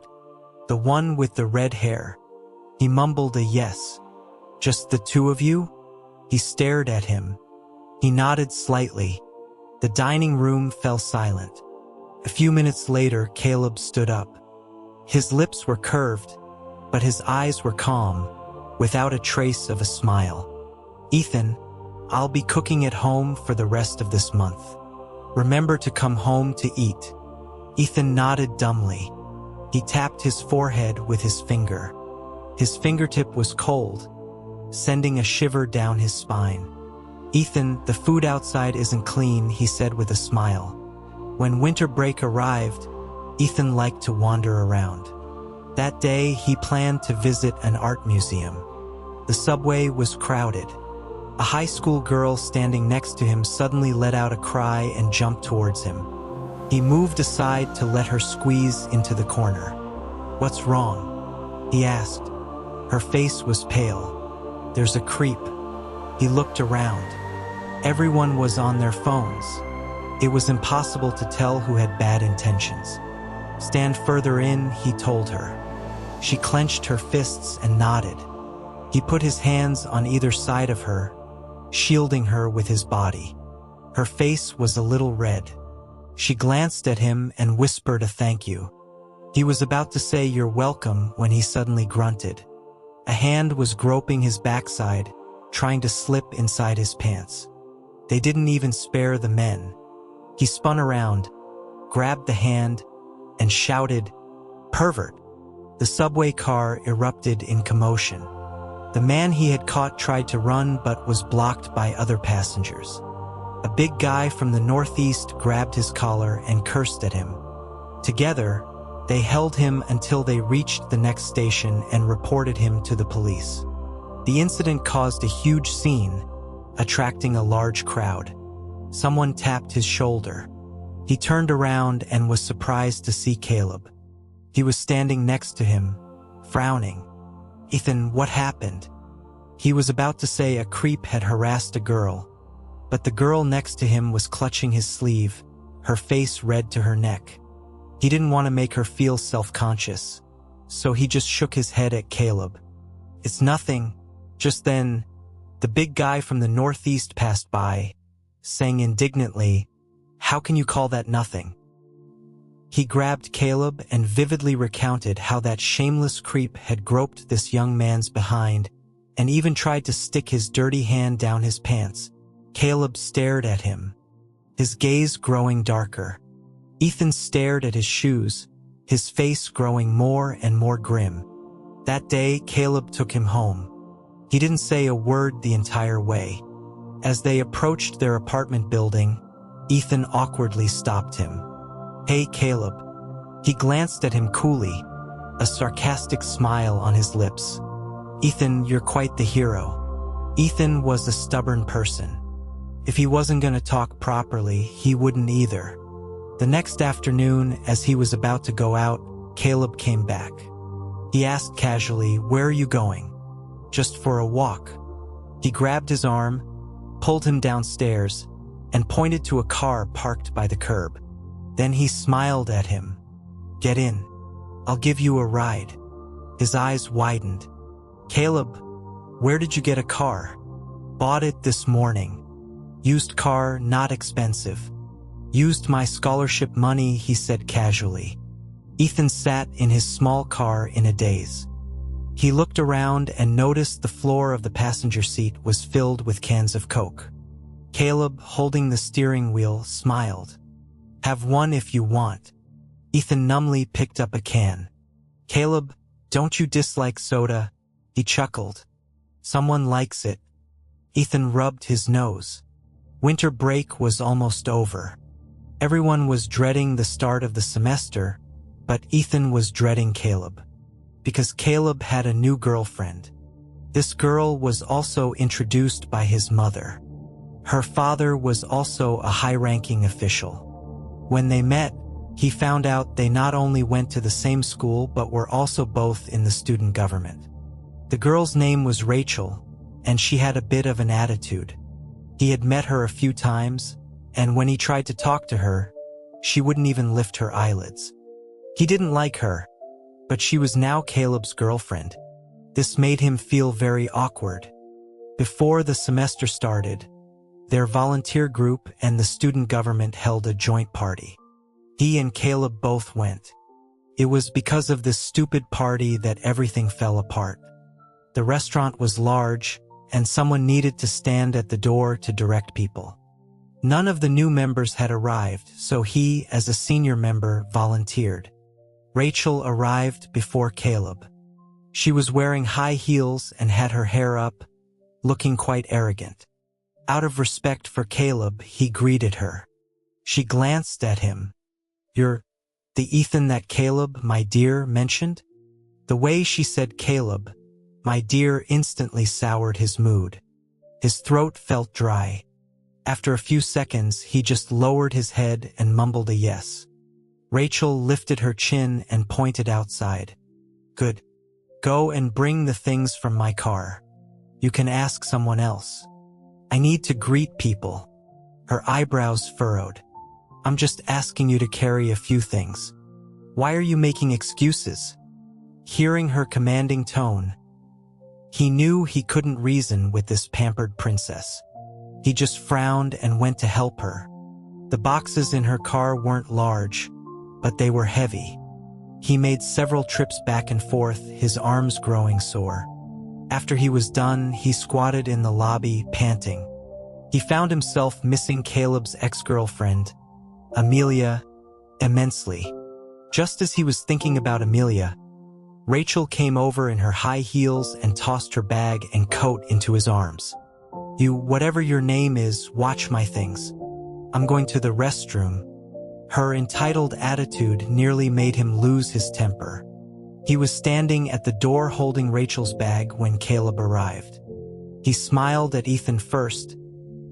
"The one with the red hair." He mumbled a yes. "Just the two of you?" He stared at him. He nodded slightly. The dining room fell silent. A few minutes later, Caleb stood up. His lips were curved, but his eyes were calm, without a trace of a smile. "Ethan, I'll be cooking at home for the rest of this month. Remember to come home to eat." Ethan nodded dumbly. He tapped his forehead with his finger. His fingertip was cold, sending a shiver down his spine. "Ethan, the food outside isn't clean," he said with a smile. When winter break arrived, Ethan liked to wander around. That day, he planned to visit an art museum. The subway was crowded. A high school girl standing next to him suddenly let out a cry and jumped towards him. He moved aside to let her squeeze into the corner. "What's wrong?" he asked. Her face was pale. "There's a creep." He looked around. Everyone was on their phones. It was impossible to tell who had bad intentions. "Stand further in," he told her. She clenched her fists and nodded. He put his hands on either side of her, shielding her with his body. Her face was a little red. She glanced at him and whispered a thank you. He was about to say "you're welcome" when he suddenly grunted. A hand was groping his backside, trying to slip inside his pants. They didn't even spare the men. He spun around, grabbed the hand, and shouted, "Pervert!" The subway car erupted in commotion. The man he had caught tried to run but was blocked by other passengers. A big guy from the northeast grabbed his collar and cursed at him. Together, they held him until they reached the next station and reported him to the police. The incident caused a huge scene, attracting a large crowd. Someone tapped his shoulder. He turned around and was surprised to see Caleb. He was standing next to him, frowning. "Ethan, what happened?" He was about to say a creep had harassed a girl, but the girl next to him was clutching his sleeve, her face red to her neck. He didn't want to make her feel self-conscious, so he just shook his head at Caleb. "It's nothing." Just then, the big guy from the northeast passed by, saying indignantly, "How can you call that nothing?" He grabbed Caleb and vividly recounted how that shameless creep had groped this young man's behind and even tried to stick his dirty hand down his pants. Caleb stared at him, his gaze growing darker. Ethan stared at his shoes, his face growing more and more grim. That day, Caleb took him home. He didn't say a word the entire way. As they approached their apartment building, Ethan awkwardly stopped him. "Hey, Caleb." He glanced at him coolly, a sarcastic smile on his lips. "Ethan, you're quite the hero." Ethan was a stubborn person. If he wasn't going to talk properly, he wouldn't either. The next afternoon, as he was about to go out, Caleb came back. He asked casually, "Where are you going?" "Just for a walk." He grabbed his arm, pulled him downstairs, and pointed to a car parked by the curb. Then he smiled at him. "Get in. I'll give you a ride." His eyes widened. "Caleb, where did you get a car?" "Bought it this morning. Used car, not expensive." "Used my scholarship money," he said casually. Ethan sat in his small car in a daze. He looked around and noticed the floor of the passenger seat was filled with cans of Coke. Caleb, holding the steering wheel, smiled. "Have one if you want." Ethan numbly picked up a can. "Caleb, don't you dislike soda?" He chuckled. "Someone likes it." Ethan rubbed his nose. Winter break was almost over. Everyone was dreading the start of the semester, but Ethan was dreading Caleb. Because Caleb had a new girlfriend. This girl was also introduced by his mother. Her father was also a high-ranking official. When they met, he found out they not only went to the same school but were also both in the student government. The girl's name was Rachel, and she had a bit of an attitude. He had met her a few times, and when he tried to talk to her, she wouldn't even lift her eyelids. He didn't like her, but she was now Caleb's girlfriend. This made him feel very awkward. Before the semester started, their volunteer group and the student government held a joint party. He and Caleb both went. It was because of this stupid party that everything fell apart. The restaurant was large, and someone needed to stand at the door to direct people. None of the new members had arrived, so he, as a senior member, volunteered. Rachel arrived before Caleb. She was wearing high heels and had her hair up, looking quite arrogant. Out of respect for Caleb, he greeted her. She glanced at him. "You're the Ethan that Caleb, my dear, mentioned?" The way she said Caleb, my dear, instantly soured his mood. His throat felt dry. After a few seconds, he just lowered his head and mumbled a yes. Rachel lifted her chin and pointed outside. "Good. Go and bring the things from my car. You can ask someone else." "I need to greet people." Her eyebrows furrowed. "I'm just asking you to carry a few things." "Why are you making excuses?" Hearing her commanding tone, he knew he couldn't reason with this pampered princess. He just frowned and went to help her. The boxes in her car weren't large, but they were heavy. He made several trips back and forth, his arms growing sore. After he was done, he squatted in the lobby, panting. He found himself missing Caleb's ex-girlfriend, Amelia, immensely. Just as he was thinking about Amelia, Rachel came over in her high heels and tossed her bag and coat into his arms. "You, whatever your name is, watch my things. I'm going to the restroom." Her entitled attitude nearly made him lose his temper. He was standing at the door holding Rachel's bag when Caleb arrived. He smiled at Ethan first,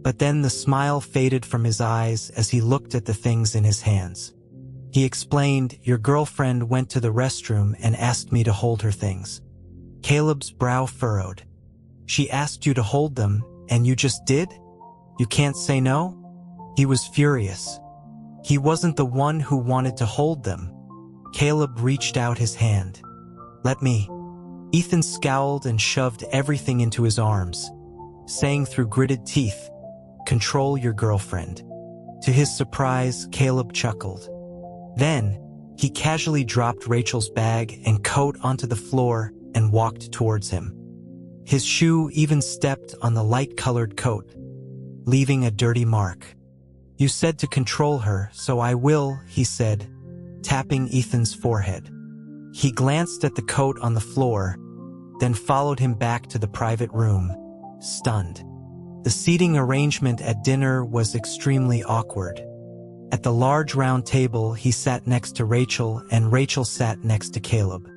but then the smile faded from his eyes as he looked at the things in his hands. He explained, "Your girlfriend went to the restroom and asked me to hold her things." Caleb's brow furrowed. "She asked you to hold them, and you just did? You can't say no?" He was furious. He wasn't the one who wanted to hold them. Caleb reached out his hand. "Let me." Ethan scowled and shoved everything into his arms, saying through gritted teeth, "Control your girlfriend." To his surprise, Caleb chuckled. Then, he casually dropped Rachel's bag and coat onto the floor and walked towards him. His shoe even stepped on the light-colored coat, leaving a dirty mark. "You said to control her, so I will," he said, tapping Ethan's forehead. He glanced at the coat on the floor, then followed him back to the private room, stunned. The seating arrangement at dinner was extremely awkward. At the large round table, he sat next to Rachel, and Rachel sat next to Caleb.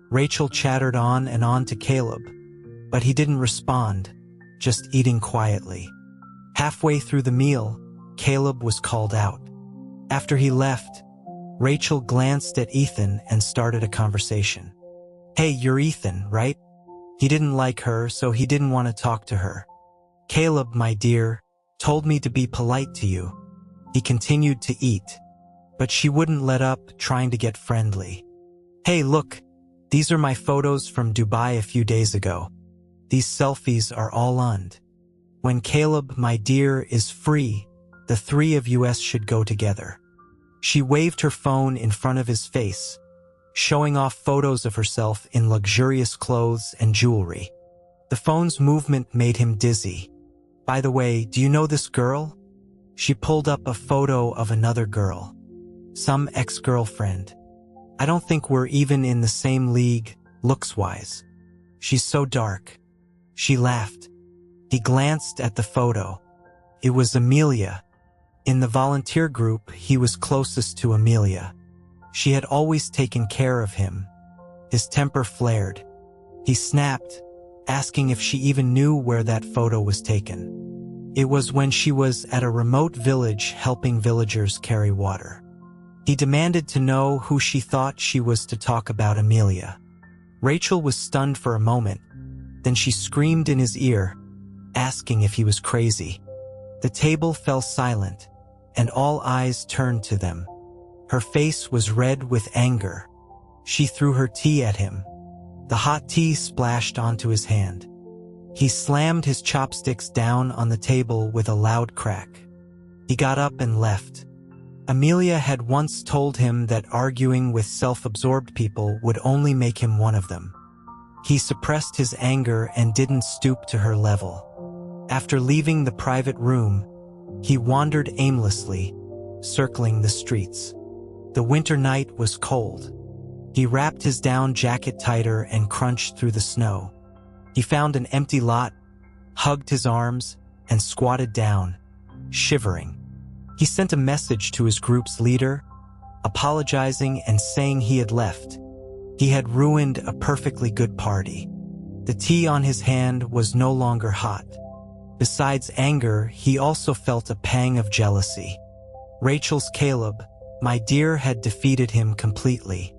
Rachel chattered on and on to Caleb, but he didn't respond, just eating quietly. Halfway through the meal, Caleb was called out. After he left, Rachel glanced at Ethan and started a conversation. "Hey, you're Ethan, right?" He didn't like her, so he didn't want to talk to her. "Caleb, my dear, told me to be polite to you." He continued to eat, but she wouldn't let up, trying to get friendly. "Hey, look, these are my photos from Dubai a few days ago. These selfies are all und. When Caleb, my dear, is free, the three of us should go together." She waved her phone in front of his face, showing off photos of herself in luxurious clothes and jewelry. The phone's movement made him dizzy. "By the way, do you know this girl?" She pulled up a photo of another girl. "Some ex-girlfriend. I don't think we're even in the same league, looks-wise. She's so dark." She laughed. He glanced at the photo. It was Amelia. In the volunteer group, he was closest to Amelia. She had always taken care of him. His temper flared. He snapped, asking if she even knew where that photo was taken. It was when she was at a remote village helping villagers carry water. He demanded to know who she thought she was to talk about Amelia. Rachel was stunned for a moment, then she screamed in his ear, asking if he was crazy. The table fell silent, and all eyes turned to them. Her face was red with anger. She threw her tea at him. The hot tea splashed onto his hand. He slammed his chopsticks down on the table with a loud crack. He got up and left. Amelia had once told him that arguing with self-absorbed people would only make him one of them. He suppressed his anger and didn't stoop to her level. After leaving the private room, he wandered aimlessly, circling the streets. The winter night was cold. He wrapped his down jacket tighter and crunched through the snow. He found an empty lot, hugged his arms, and squatted down, shivering. He sent a message to his group's leader, apologizing and saying he had left. He had ruined a perfectly good party. The tea on his hand was no longer hot. Besides anger, he also felt a pang of jealousy. Rachel's Caleb, my dear, had defeated him completely.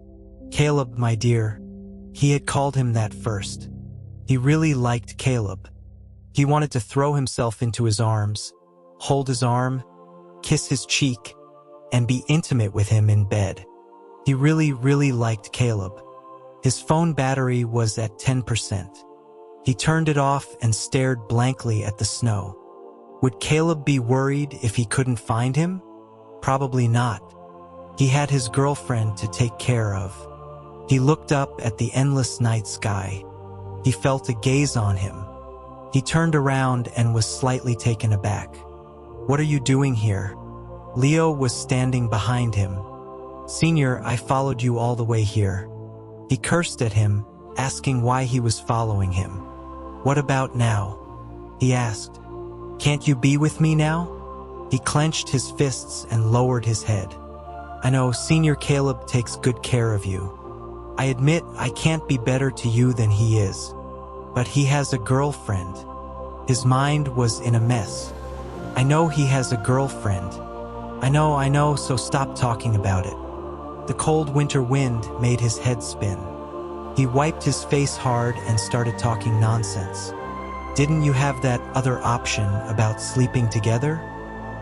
Caleb, my dear. He had called him that first. He really liked Caleb. He wanted to throw himself into his arms, hold his arm, kiss his cheek, and be intimate with him in bed. He really, really liked Caleb. His phone battery was at 10%. He turned it off and stared blankly at the snow. Would Caleb be worried if he couldn't find him? Probably not. He had his girlfriend to take care of. He looked up at the endless night sky. He felt a gaze on him. He turned around and was slightly taken aback. "What are you doing here?" Leo was standing behind him. "Senior, I followed you all the way here." He cursed at him, asking why he was following him. "What about now?" he asked. "Can't you be with me now?" He clenched his fists and lowered his head. "I know Senior Caleb takes good care of you. I admit I can't be better to you than he is. But he has a girlfriend." His mind was in a mess. "I know he has a girlfriend. I know, so stop talking about it." The cold winter wind made his head spin. He wiped his face hard and started talking nonsense. "Didn't you have that other option about sleeping together?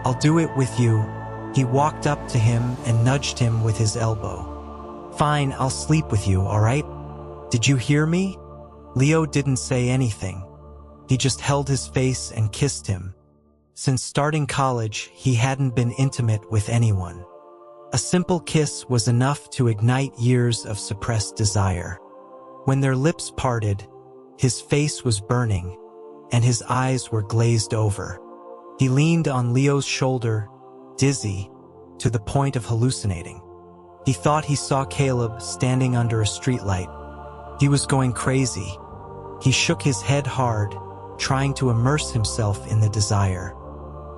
I'll do it with you." He walked up to him and nudged him with his elbow. "Fine, I'll sleep with you, all right? Did you hear me?" Leo didn't say anything. He just held his face and kissed him. Since starting college, he hadn't been intimate with anyone. A simple kiss was enough to ignite years of suppressed desire. When their lips parted, his face was burning, and his eyes were glazed over. He leaned on Leo's shoulder, dizzy, to the point of hallucinating. He thought he saw Caleb standing under a streetlight. He was going crazy. He shook his head hard, trying to immerse himself in the desire.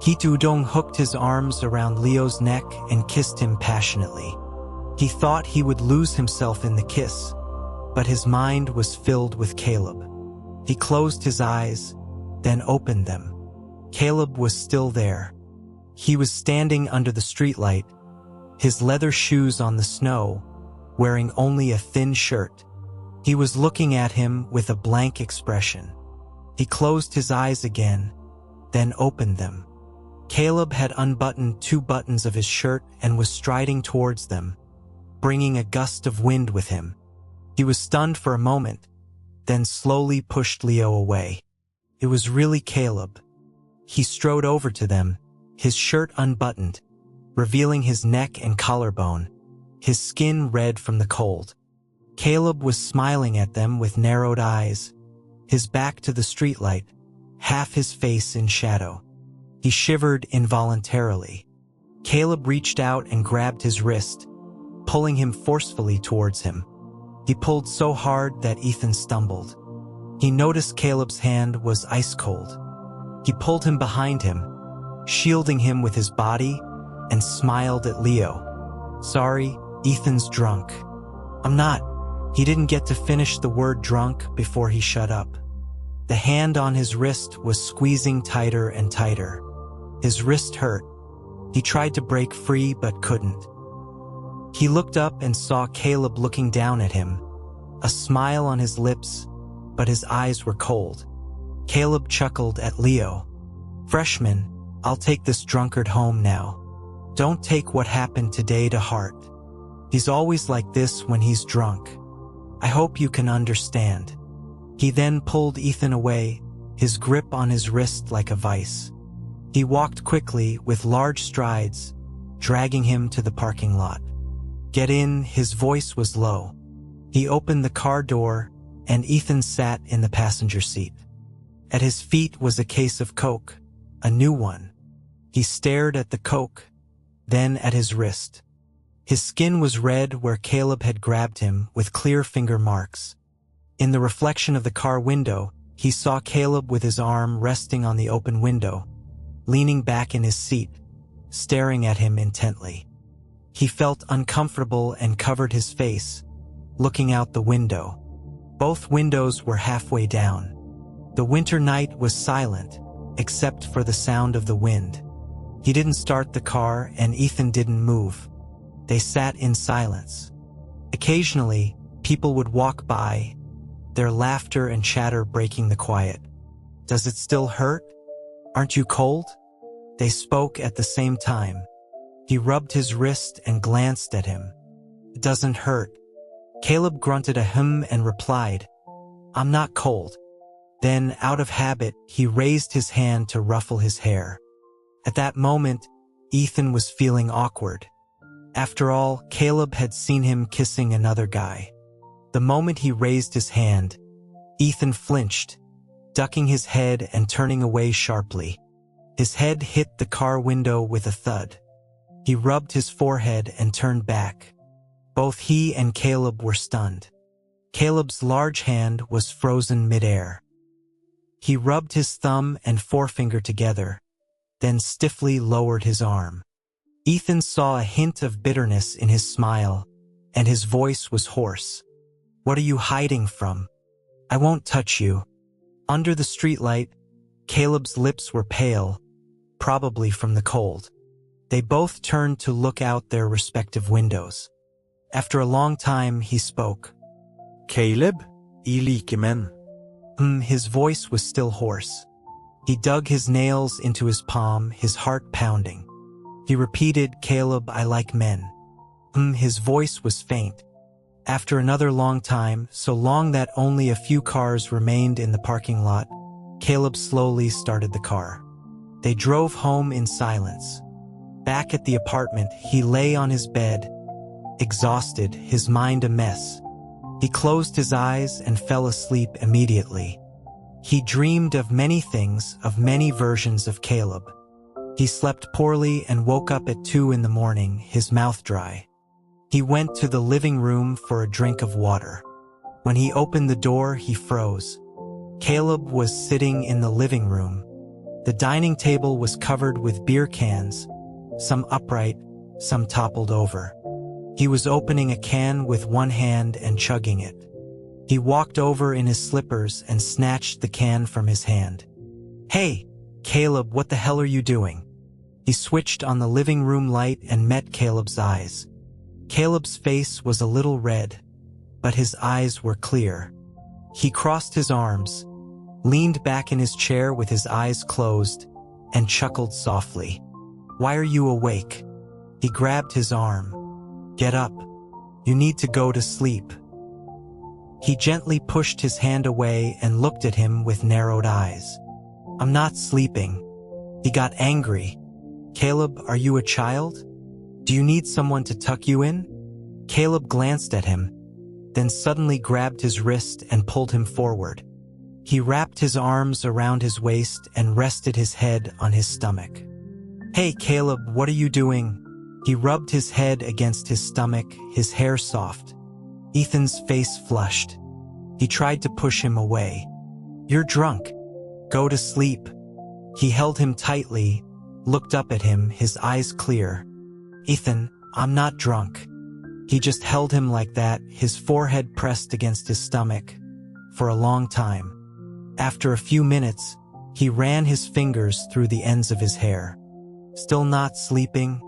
He Dong hooked his arms around Leo's neck and kissed him passionately. He thought he would lose himself in the kiss, but his mind was filled with Caleb. He closed his eyes, then opened them. Caleb was still there. He was standing under the streetlight, his leather shoes on the snow, wearing only a thin shirt. He was looking at him with a blank expression. He closed his eyes again, then opened them. Caleb had unbuttoned 2 buttons of his shirt and was striding towards them, bringing a gust of wind with him. He was stunned for a moment, then slowly pushed Leo away. It was really Caleb. He strode over to them, his shirt unbuttoned, revealing his neck and collarbone, his skin red from the cold. Caleb was smiling at them with narrowed eyes, his back to the streetlight, half his face in shadow. He shivered involuntarily. Caleb reached out and grabbed his wrist, pulling him forcefully towards him. He pulled so hard that Ethan stumbled. He noticed Caleb's hand was ice cold. He pulled him behind him, shielding him with his body, and smiled at Leo. "Sorry, Ethan's drunk." "I'm not." He didn't get to finish the word drunk before he shut up. The hand on his wrist was squeezing tighter and tighter. His wrist hurt. He tried to break free but couldn't. He looked up and saw Caleb looking down at him, a smile on his lips, but his eyes were cold. Caleb chuckled at Leo. "Freshman, I'll take this drunkard home now. Don't take what happened today to heart. He's always like this when he's drunk. I hope you can understand." He then pulled Ethan away, his grip on his wrist like a vice. He walked quickly with large strides, dragging him to the parking lot. "Get in," his voice was low. He opened the car door, and Ethan sat in the passenger seat. At his feet was a case of Coke, a new one. He stared at the Coke, then at his wrist. His skin was red where Caleb had grabbed him with clear finger marks. In the reflection of the car window, he saw Caleb with his arm resting on the open window, leaning back in his seat, staring at him intently. He felt uncomfortable and covered his face, looking out the window. Both windows were halfway down. The winter night was silent, except for the sound of the wind. He didn't start the car and Ethan didn't move. They sat in silence. Occasionally, people would walk by, their laughter and chatter breaking the quiet. "Does it still hurt? Aren't you cold?" They spoke at the same time. He rubbed his wrist and glanced at him. "It doesn't hurt." Caleb grunted a and replied, "I'm not cold." Then, out of habit, he raised his hand to ruffle his hair. At that moment, Ethan was feeling awkward. After all, Caleb had seen him kissing another guy. The moment he raised his hand, Ethan flinched, ducking his head and turning away sharply. His head hit the car window with a thud. He rubbed his forehead and turned back. Both he and Caleb were stunned. Caleb's large hand was frozen midair. He rubbed his thumb and forefinger together, then stiffly lowered his arm. Ethan saw a hint of bitterness in his smile, and his voice was hoarse. "What are you hiding from? I won't touch you." Under the streetlight, Caleb's lips were pale, probably from the cold. They both turned to look out their respective windows. After a long time, he spoke. Caleb, I like menn. His voice was still hoarse. He dug his nails into his palm, his heart pounding. He repeated, "Caleb, I like men." His voice was faint. After another long time, so long that only a few cars remained in the parking lot, Caleb slowly started the car. They drove home in silence. Back at the apartment, he lay on his bed, exhausted, his mind a mess. He closed his eyes and fell asleep immediately. He dreamed of many things, of many versions of Caleb. He slept poorly and woke up at 2 in the morning, his mouth dry. He went to the living room for a drink of water. When he opened the door, he froze. Caleb was sitting in the living room. The dining table was covered with beer cans, some upright, some toppled over. He was opening a can with one hand and chugging it. He walked over in his slippers and snatched the can from his hand. "Hey, Caleb, what the hell are you doing?" He switched on the living room light and met Caleb's eyes. Caleb's face was a little red, but his eyes were clear. He crossed his arms, leaned back in his chair with his eyes closed, and chuckled softly. "Why are you awake?" He grabbed his arm. "Get up. You need to go to sleep." He gently pushed his hand away and looked at him with narrowed eyes. "I'm not sleeping." He got angry. "Caleb, are you a child? Do you need someone to tuck you in?" Caleb glanced at him, then suddenly grabbed his wrist and pulled him forward. He wrapped his arms around his waist and rested his head on his stomach. "Hey, Caleb, what are you doing?" He rubbed his head against his stomach, his hair soft. Ethan's face flushed. He tried to push him away. "You're drunk. Go to sleep." He held him tightly, looked up at him, his eyes clear. "Ethan, I'm not drunk." He just held him like that, his forehead pressed against his stomach, for a long time. After a few minutes, he ran his fingers through the ends of his hair. "Still not sleeping?"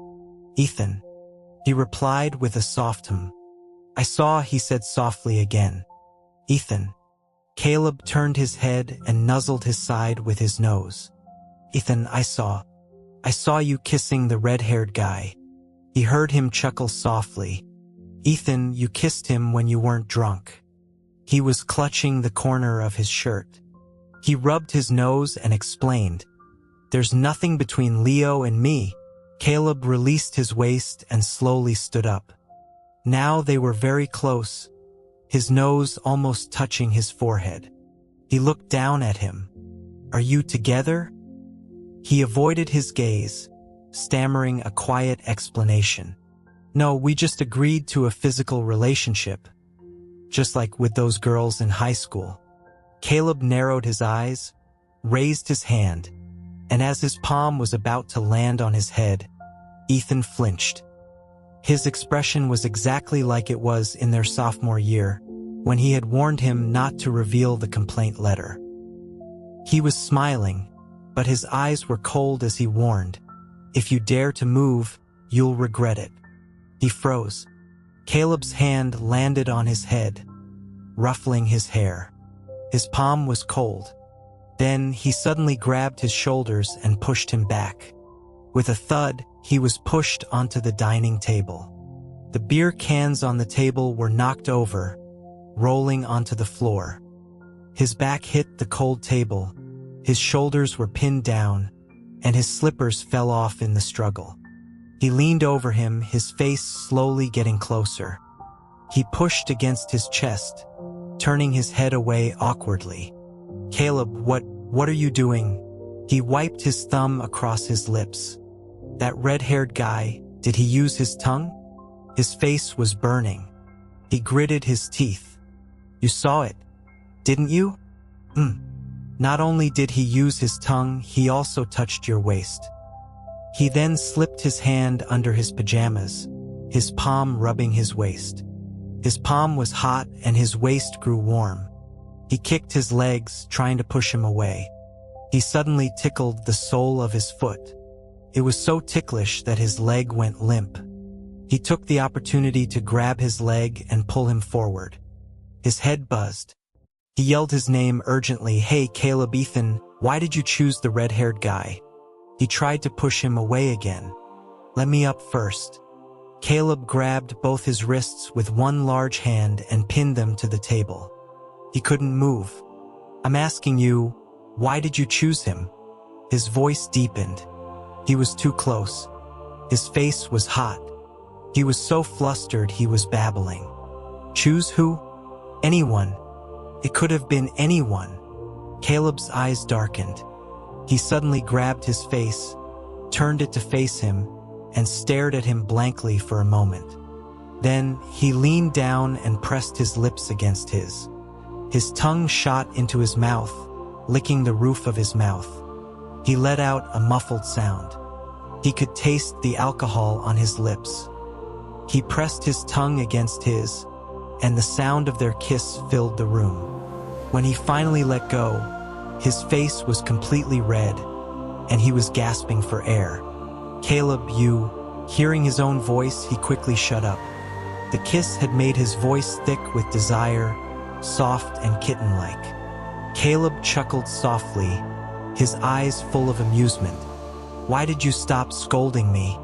"Ethan," he replied with a soft hum. "I saw," he said softly again. "Ethan." Caleb turned his head and nuzzled his side with his nose. "Ethan, I saw you kissing the red-haired guy." He heard him chuckle softly. "Ethan, you kissed him when you weren't drunk." He was clutching the corner of his shirt. He rubbed his nose and explained, "There's nothing between Leo and me." Caleb released his waist and slowly stood up. Now they were very close, his nose almost touching his forehead. He looked down at him. "Are you together?" He avoided his gaze, stammering a quiet explanation. "No, we just agreed to a physical relationship, just like with those girls in high school." Caleb narrowed his eyes, raised his hand, and as his palm was about to land on his head, Ethan flinched. His expression was exactly like it was in their sophomore year, when he had warned him not to reveal the complaint letter. He was smiling, but his eyes were cold as he warned, "If you dare to move, you'll regret it." He froze. Caleb's hand landed on his head, ruffling his hair. His palm was cold. Then he suddenly grabbed his shoulders and pushed him back. With a thud, he was pushed onto the dining table. The beer cans on the table were knocked over, rolling onto the floor. His back hit the cold table, his shoulders were pinned down, and his slippers fell off in the struggle. He leaned over him, his face slowly getting closer. He pushed against his chest, turning his head away awkwardly. "Caleb, what are you doing?" He wiped his thumb across his lips. That red-haired guy, did he use his tongue? His face was burning. He gritted his teeth. "You saw it, didn't you?" Not only did he use his tongue, he also touched your waist." He then slipped his hand under his pajamas, his palm rubbing his waist. His palm was hot and his waist grew warm. He kicked his legs, trying to push him away. He suddenly tickled the sole of his foot. It was so ticklish that his leg went limp. He took the opportunity to grab his leg and pull him forward. His head buzzed. He yelled his name urgently. "Hey, Caleb, Ethan, why did you choose the red-haired guy?" He tried to push him away again. "Let me up first." Caleb grabbed both his wrists with one large hand and pinned them to the table. He couldn't move. "I'm asking you, why did you choose him?" His voice deepened. He was too close. His face was hot. He was so flustered he was babbling. "Choose who?" "Anyone. It could have been anyone." Caleb's eyes darkened. He suddenly grabbed his face, turned it to face him, and stared at him blankly for a moment. Then he leaned down and pressed his lips against his. His tongue shot into his mouth, licking the roof of his mouth. He let out a muffled sound. He could taste the alcohol on his lips. He pressed his tongue against his, and the sound of their kiss filled the room. When he finally let go, his face was completely red, and he was gasping for air. "Caleb, you..." Hearing his own voice, he quickly shut up. The kiss had made his voice thick with desire, soft and kitten-like. Caleb chuckled softly, his eyes full of amusement. "Why did you stop scolding me?"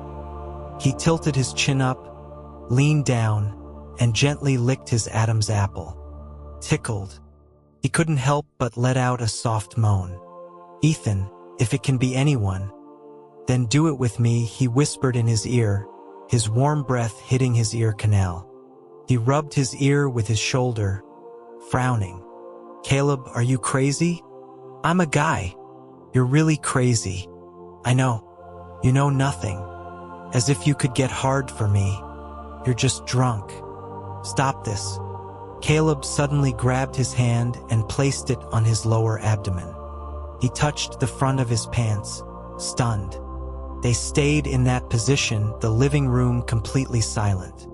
He tilted his chin up, leaned down, and gently licked his Adam's apple. Tickled. He couldn't help but let out a soft moan. "Ethan, if it can be anyone, then do it with me," he whispered in his ear, his warm breath hitting his ear canal. He rubbed his ear with his shoulder, frowning. "Caleb, are you crazy?" "I'm a guy." "You're really crazy." "I know. You know nothing. As if you could get hard for me. You're just drunk. Stop this." Caleb suddenly grabbed his hand and placed it on his lower abdomen. He touched the front of his pants, stunned. They stayed in that position, the living room completely silent.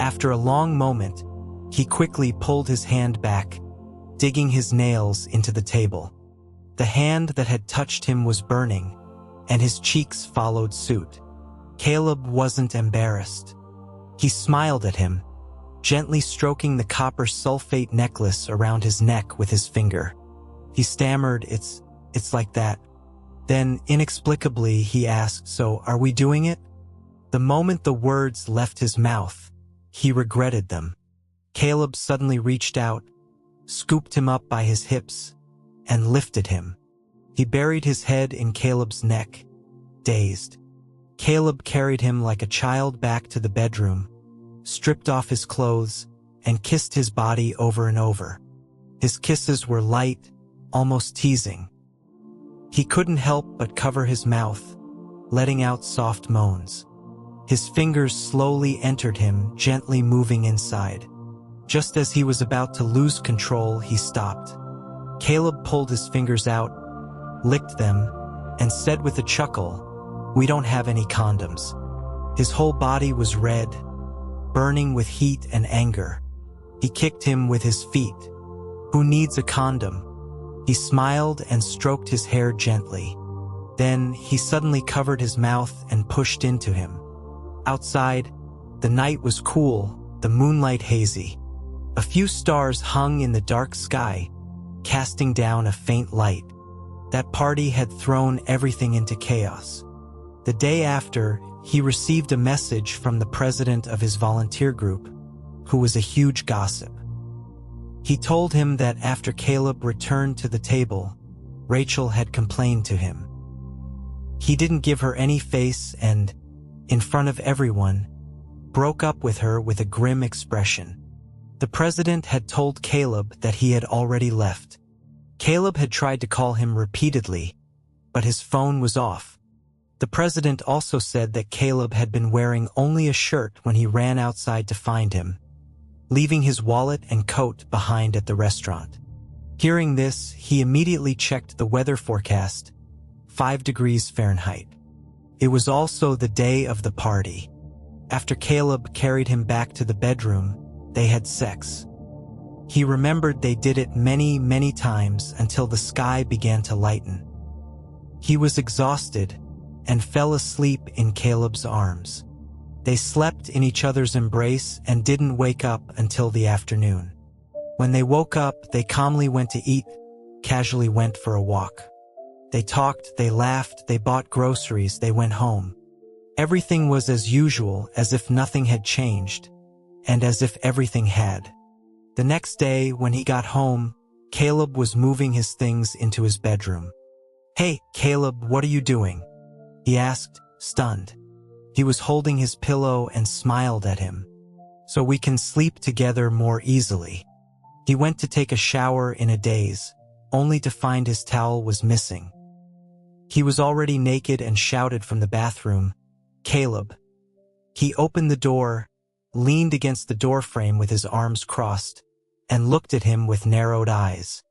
After a long moment, he quickly pulled his hand back, digging his nails into the table. The hand that had touched him was burning, and his cheeks followed suit. Caleb wasn't embarrassed. He smiled at him, gently stroking the copper sulfate necklace around his neck with his finger. He stammered, It's like that." Then, inexplicably, he asked, "So, are we doing it?" The moment the words left his mouth, he regretted them. Caleb suddenly reached out, scooped him up by his hips, and lifted him. He buried his head in Caleb's neck, dazed. Caleb carried him like a child back to the bedroom, stripped off his clothes, and kissed his body over and over. His kisses were light, almost teasing. He couldn't help but cover his mouth, letting out soft moans. His fingers slowly entered him, gently moving inside. Just as he was about to lose control, he stopped. Caleb pulled his fingers out, licked them, and said with a chuckle, "We don't have any condoms." His whole body was red, burning with heat and anger. He kicked him with his feet. "Who needs a condom?" He smiled and stroked his hair gently. Then he suddenly covered his mouth and pushed into him. Outside, the night was cool, the moonlight hazy. A few stars hung in the dark sky, casting down a faint light. That party had thrown everything into chaos. The day after, he received a message from the president of his volunteer group, who was a huge gossip. He told him that after Caleb returned to the table, Rachel had complained to him. He didn't give her any face and, in front of everyone, broke up with her with a grim expression. The president had told Caleb that he had already left. Caleb had tried to call him repeatedly, but his phone was off. The president also said that Caleb had been wearing only a shirt when he ran outside to find him, leaving his wallet and coat behind at the restaurant. Hearing this, he immediately checked the weather forecast, 5 degrees Fahrenheit. It was also the day of the party. After Caleb carried him back to the bedroom, they had sex. He remembered they did it many, many times until the sky began to lighten. He was exhausted and fell asleep in Caleb's arms. They slept in each other's embrace and didn't wake up until the afternoon. When they woke up, they calmly went to eat, casually went for a walk. They talked, they laughed, they bought groceries, they went home. Everything was as usual, as if nothing had changed, and as if everything had. The next day, when he got home, Caleb was moving his things into his bedroom. "Hey, Caleb, what are you doing?" he asked, stunned. He was holding his pillow and smiled at him. "So we can sleep together more easily." He went to take a shower in a daze, only to find his towel was missing. He was already naked and shouted from the bathroom, "Caleb." He opened the door, leaned against the doorframe with his arms crossed, and looked at him with narrowed eyes.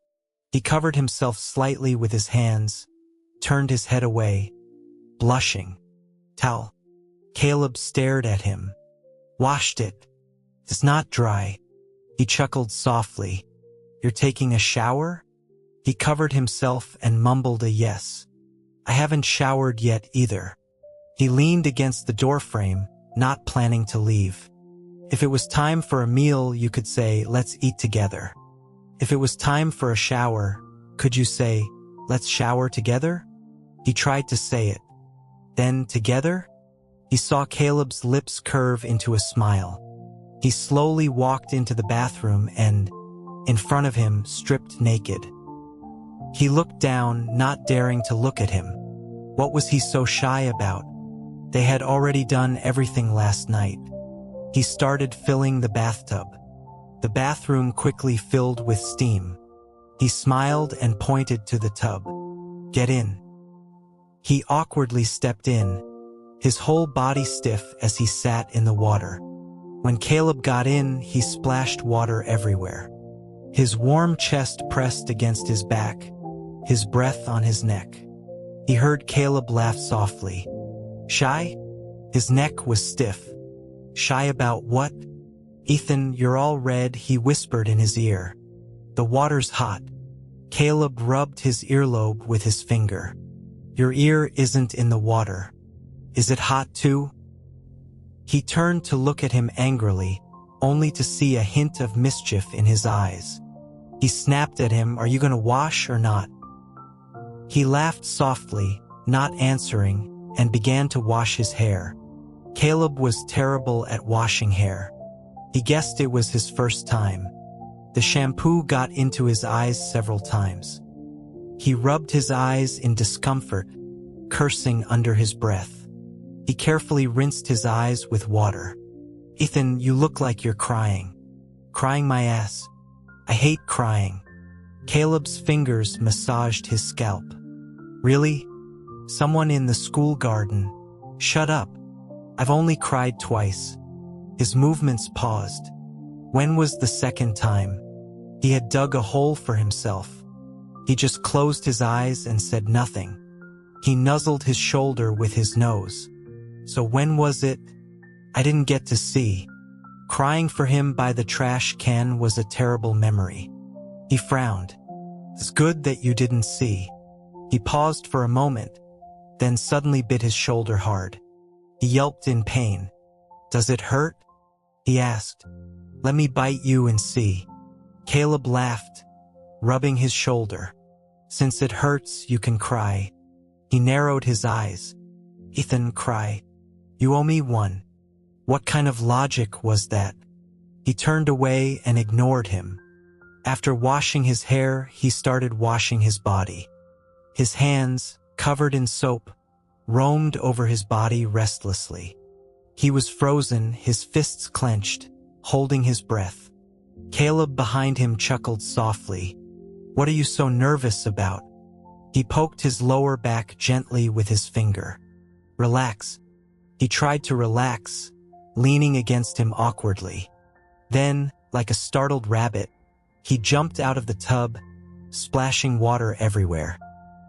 He covered himself slightly with his hands, turned his head away, blushing. "Towel." Caleb stared at him. "Washed it. It's not dry." He chuckled softly. "You're taking a shower?" He covered himself and mumbled a yes. "I haven't showered yet either." He leaned against the doorframe, not planning to leave. If it was time for a meal, you could say, "Let's eat together." If it was time for a shower, could you say, "Let's shower together"? He tried to say it. Then together? He saw Caleb's lips curve into a smile. He slowly walked into the bathroom and, in front of him, stripped naked. He looked down, not daring to look at him. What was he so shy about? They had already done everything last night. He started filling the bathtub. The bathroom quickly filled with steam. He smiled and pointed to the tub. "Get in." He awkwardly stepped in, his whole body stiff as he sat in the water. When Caleb got in, he splashed water everywhere. His warm chest pressed against his back, his breath on his neck. He heard Caleb laugh softly. "Shy?" His neck was stiff. "Shy about what?" "Ethan, you're all red," he whispered in his ear. "The water's hot." Caleb rubbed his earlobe with his finger. "Your ear isn't in the water. Is it hot too?" He turned to look at him angrily, only to see a hint of mischief in his eyes. He snapped at him, "Are you going to wash or not?" He laughed softly, not answering, and began to wash his hair. Caleb was terrible at washing hair. He guessed it was his first time. The shampoo got into his eyes several times. He rubbed his eyes in discomfort, cursing under his breath. He carefully rinsed his eyes with water. "Ethan, you look like you're crying." "Crying my ass. I hate crying." Caleb's fingers massaged his scalp. "Really? Someone in the school garden?" "Shut up. I've only cried twice." His movements paused. When was the second time? He had dug a hole for himself. He just closed his eyes and said nothing. He nuzzled his shoulder with his nose. "So when was it?" "I didn't get to see." Crying for him by the trash can was a terrible memory. He frowned. "It's good that you didn't see." He paused for a moment, then suddenly bit his shoulder hard. He yelped in pain. "Does it hurt?" he asked. "Let me bite you and see." Caleb laughed, rubbing his shoulder. "Since it hurts, you can cry." He narrowed his eyes. "Ethan, cry. You owe me one." What kind of logic was that? He turned away and ignored him. After washing his hair, he started washing his body. His hands, covered in soap, roamed over his body restlessly. He was frozen, his fists clenched, holding his breath. Caleb behind him chuckled softly. "What are you so nervous about?" He poked his lower back gently with his finger. "Relax." He tried to relax, leaning against him awkwardly. Then, like a startled rabbit, he jumped out of the tub, splashing water everywhere.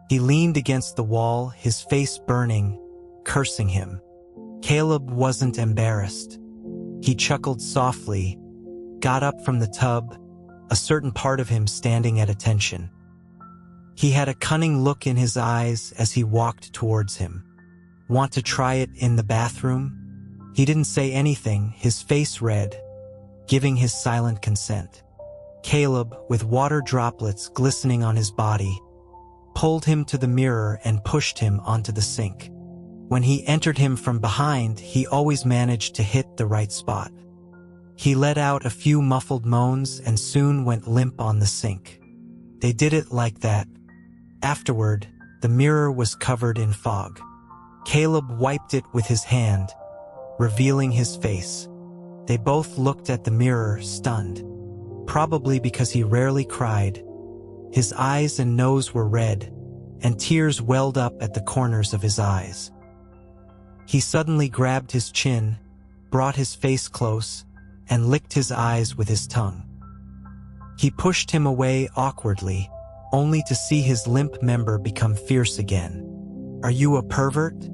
He leaned against the wall, his face burning, cursing him. Caleb wasn't embarrassed. He chuckled softly, got up from the tub, a certain part of him standing at attention. He had a cunning look in his eyes as he walked towards him. "Want to try it in the bathroom?" He didn't say anything, his face red, giving his silent consent. Caleb, with water droplets glistening on his body, pulled him to the mirror and pushed him onto the sink. When he entered him from behind, he always managed to hit the right spot. He let out a few muffled moans and soon went limp on the sink. They did it like that. Afterward, the mirror was covered in fog. Caleb wiped it with his hand, revealing his face. They both looked at the mirror, stunned. Probably because he rarely cried. His eyes and nose were red, and tears welled up at the corners of his eyes. He suddenly grabbed his chin, brought his face close, and licked his eyes with his tongue. He pushed him away awkwardly, only to see his limp member become fierce again. "Are you a pervert?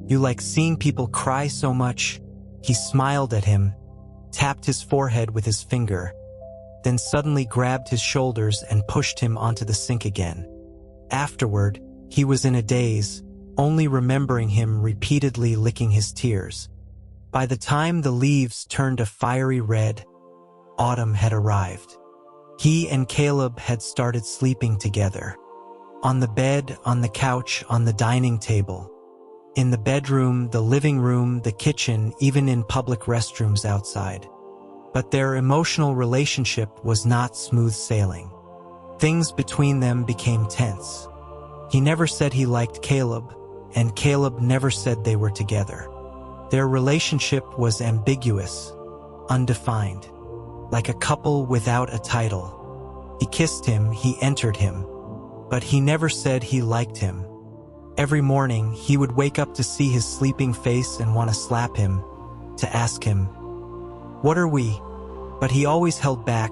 You like seeing people cry so much?" He smiled at him, tapped his forehead with his finger, then suddenly grabbed his shoulders and pushed him onto the sink again. Afterward, he was in a daze, only remembering him repeatedly licking his tears. By the time the leaves turned a fiery red, autumn had arrived. He and Caleb had started sleeping together. On the bed, on the couch, on the dining table. In the bedroom, the living room, the kitchen, even in public restrooms outside. But their emotional relationship was not smooth sailing. Things between them became tense. He never said he liked Caleb, and Caleb never said they were together. Their relationship was ambiguous, undefined, like a couple without a title. He kissed him, he entered him, but he never said he liked him. Every morning, he would wake up to see his sleeping face and want to slap him, to ask him, "What are we?" But he always held back,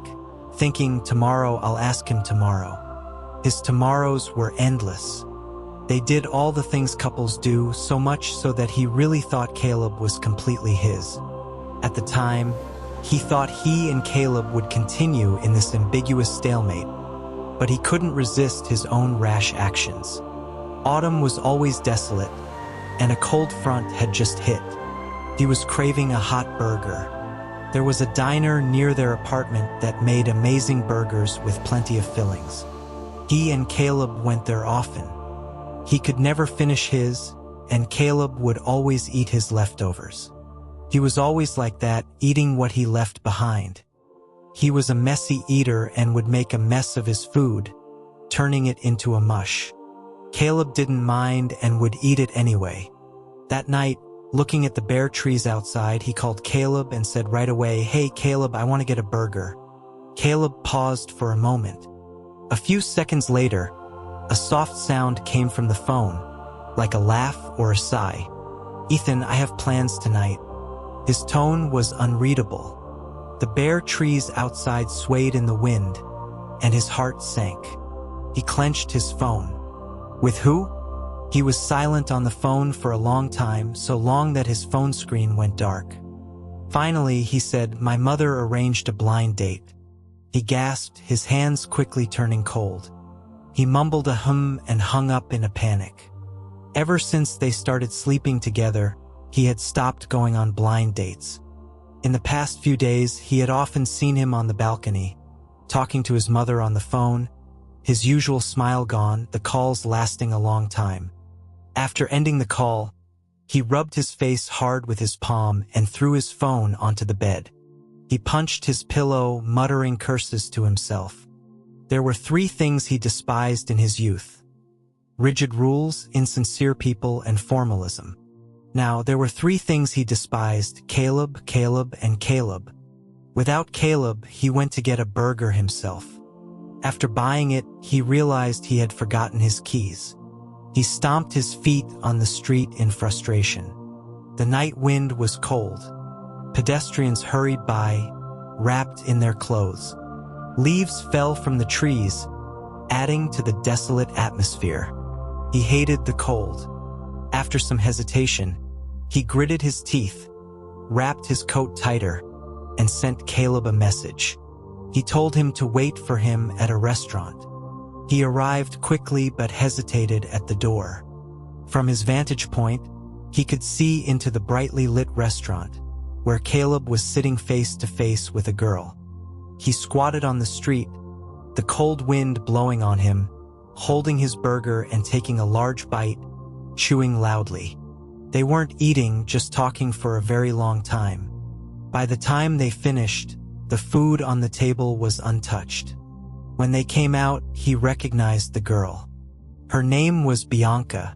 thinking, "Tomorrow I'll ask him tomorrow." His tomorrows were endless. They did all the things couples do, so much so that he really thought Caleb was completely his. At the time, he thought he and Caleb would continue in this ambiguous stalemate, but he couldn't resist his own rash actions. Autumn was always desolate, and a cold front had just hit. He was craving a hot burger. There was a diner near their apartment that made amazing burgers with plenty of fillings. He and Caleb went there often. He could never finish his, and Caleb would always eat his leftovers. He was always like that, eating what he left behind. He was a messy eater and would make a mess of his food, turning it into a mush. Caleb didn't mind and would eat it anyway. That night, looking at the bare trees outside, he called Caleb and said right away, "Hey Caleb, I want to get a burger." Caleb paused for a moment. A few seconds later, a soft sound came from the phone, like a laugh or a sigh. "Ethan, I have plans tonight." His tone was unreadable. The bare trees outside swayed in the wind, and his heart sank. He clenched his phone. "With who?" He was silent on the phone for a long time, so long that his phone screen went dark. Finally, he said, "My mother arranged a blind date." He gasped, his hands quickly turning cold. He mumbled a and hung up in a panic. Ever since they started sleeping together, he had stopped going on blind dates. In the past few days, he had often seen him on the balcony, talking to his mother on the phone, his usual smile gone, the calls lasting a long time. After ending the call, he rubbed his face hard with his palm and threw his phone onto the bed. He punched his pillow, muttering curses to himself. There were 3 things he despised in his youth: rigid rules, insincere people, and formalism. Now, there were 3 things he despised: Caleb, Caleb, and Caleb. Without Caleb, he went to get a burger himself. After buying it, he realized he had forgotten his keys. He stomped his feet on the street in frustration. The night wind was cold. Pedestrians hurried by, wrapped in their clothes. Leaves fell from the trees, adding to the desolate atmosphere. He hated the cold. After some hesitation, he gritted his teeth, wrapped his coat tighter, and sent Caleb a message. He told him to wait for him at a restaurant. He arrived quickly but hesitated at the door. From his vantage point, he could see into the brightly lit restaurant, where Caleb was sitting face to face with a girl. He squatted on the street, the cold wind blowing on him, holding his burger and taking a large bite, chewing loudly. They weren't eating, just talking for a very long time. By the time they finished, the food on the table was untouched. When they came out, he recognized the girl. Her name was Bianca.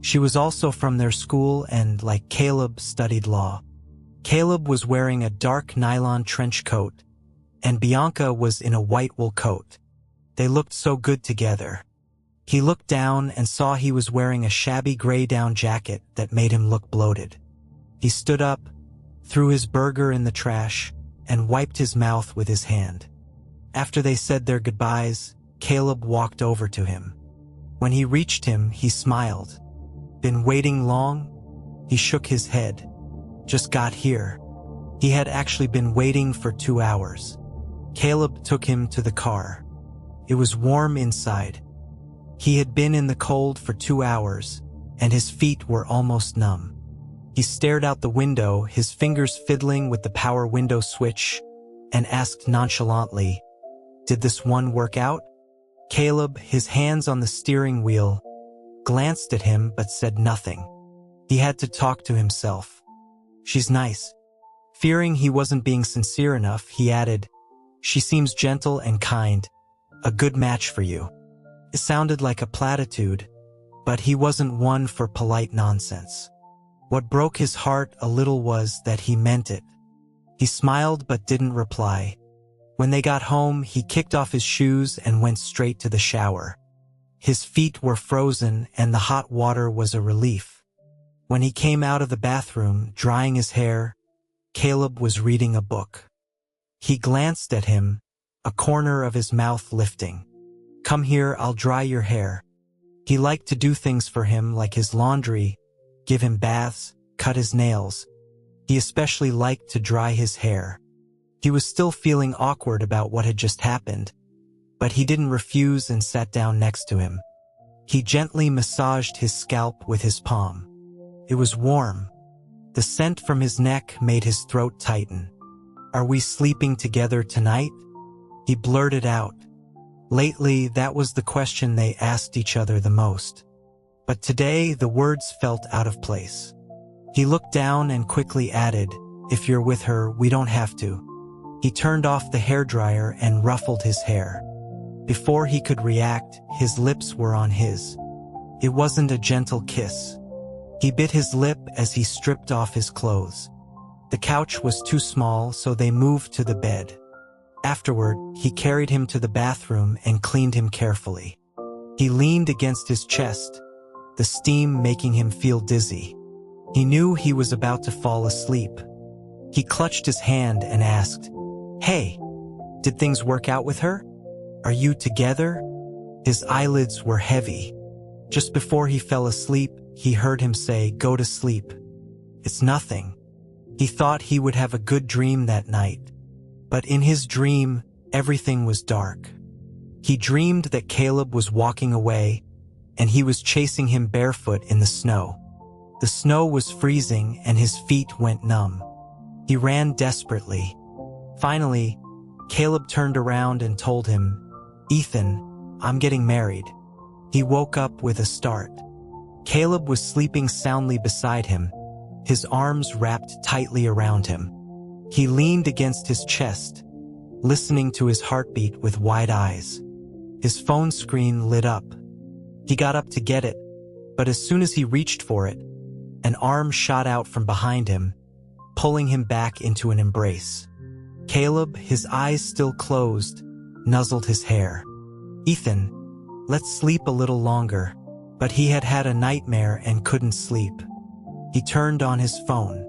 She was also from their school and, like Caleb, studied law. Caleb was wearing a dark nylon trench coat, and Bianca was in a white wool coat. They looked so good together. He looked down and saw he was wearing a shabby gray down jacket that made him look bloated. He stood up, threw his burger in the trash, and wiped his mouth with his hand. After they said their goodbyes, Caleb walked over to him. When he reached him, he smiled. "Been waiting long?" He shook his head. "Just got here." He had actually been waiting for 2 hours. Caleb took him to the car. It was warm inside. He had been in the cold for 2 hours, and his feet were almost numb. He stared out the window, his fingers fiddling with the power window switch, and asked nonchalantly, "Did this one work out?" Caleb, his hands on the steering wheel, glanced at him but said nothing. He had to talk to himself. "She's nice." Fearing he wasn't being sincere enough, he added, "She seems gentle and kind. A good match for you." It sounded like a platitude, but he wasn't one for polite nonsense. What broke his heart a little was that he meant it. He smiled but didn't reply. When they got home, he kicked off his shoes and went straight to the shower. His feet were frozen and the hot water was a relief. When he came out of the bathroom, drying his hair, Caleb was reading a book. He glanced at him, a corner of his mouth lifting. "Come here, I'll dry your hair." He liked to do things for him like his laundry, give him baths, cut his nails. He especially liked to dry his hair. He was still feeling awkward about what had just happened, but he didn't refuse and sat down next to him. He gently massaged his scalp with his palm. It was warm. The scent from his neck made his throat tighten. "Are we sleeping together tonight?" He blurted out. Lately, that was the question they asked each other the most. But today, the words felt out of place. He looked down and quickly added, "If you're with her, we don't have to." He turned off the hairdryer and ruffled his hair. Before he could react, his lips were on his. It wasn't a gentle kiss. He bit his lip as he stripped off his clothes. The couch was too small, so they moved to the bed. Afterward, he carried him to the bathroom and cleaned him carefully. He leaned against his chest, the steam making him feel dizzy. He knew he was about to fall asleep. He clutched his hand and asked, "Hey, did things work out with her? Are you together?" His eyelids were heavy. Just before he fell asleep, he heard him say, "Go to sleep. It's nothing." He thought he would have a good dream that night. But in his dream, everything was dark. He dreamed that Caleb was walking away, and he was chasing him barefoot in the snow. The snow was freezing and his feet went numb. He ran desperately. Finally, Caleb turned around and told him, "Ethan, I'm getting married." He woke up with a start. Caleb was sleeping soundly beside him, his arms wrapped tightly around him. He leaned against his chest, listening to his heartbeat with wide eyes. His phone screen lit up. He got up to get it, but as soon as he reached for it, an arm shot out from behind him, pulling him back into an embrace. Caleb, his eyes still closed, nuzzled his hair. Ethan, let's sleep a little longer. But he had had a nightmare and couldn't sleep. He turned on his phone.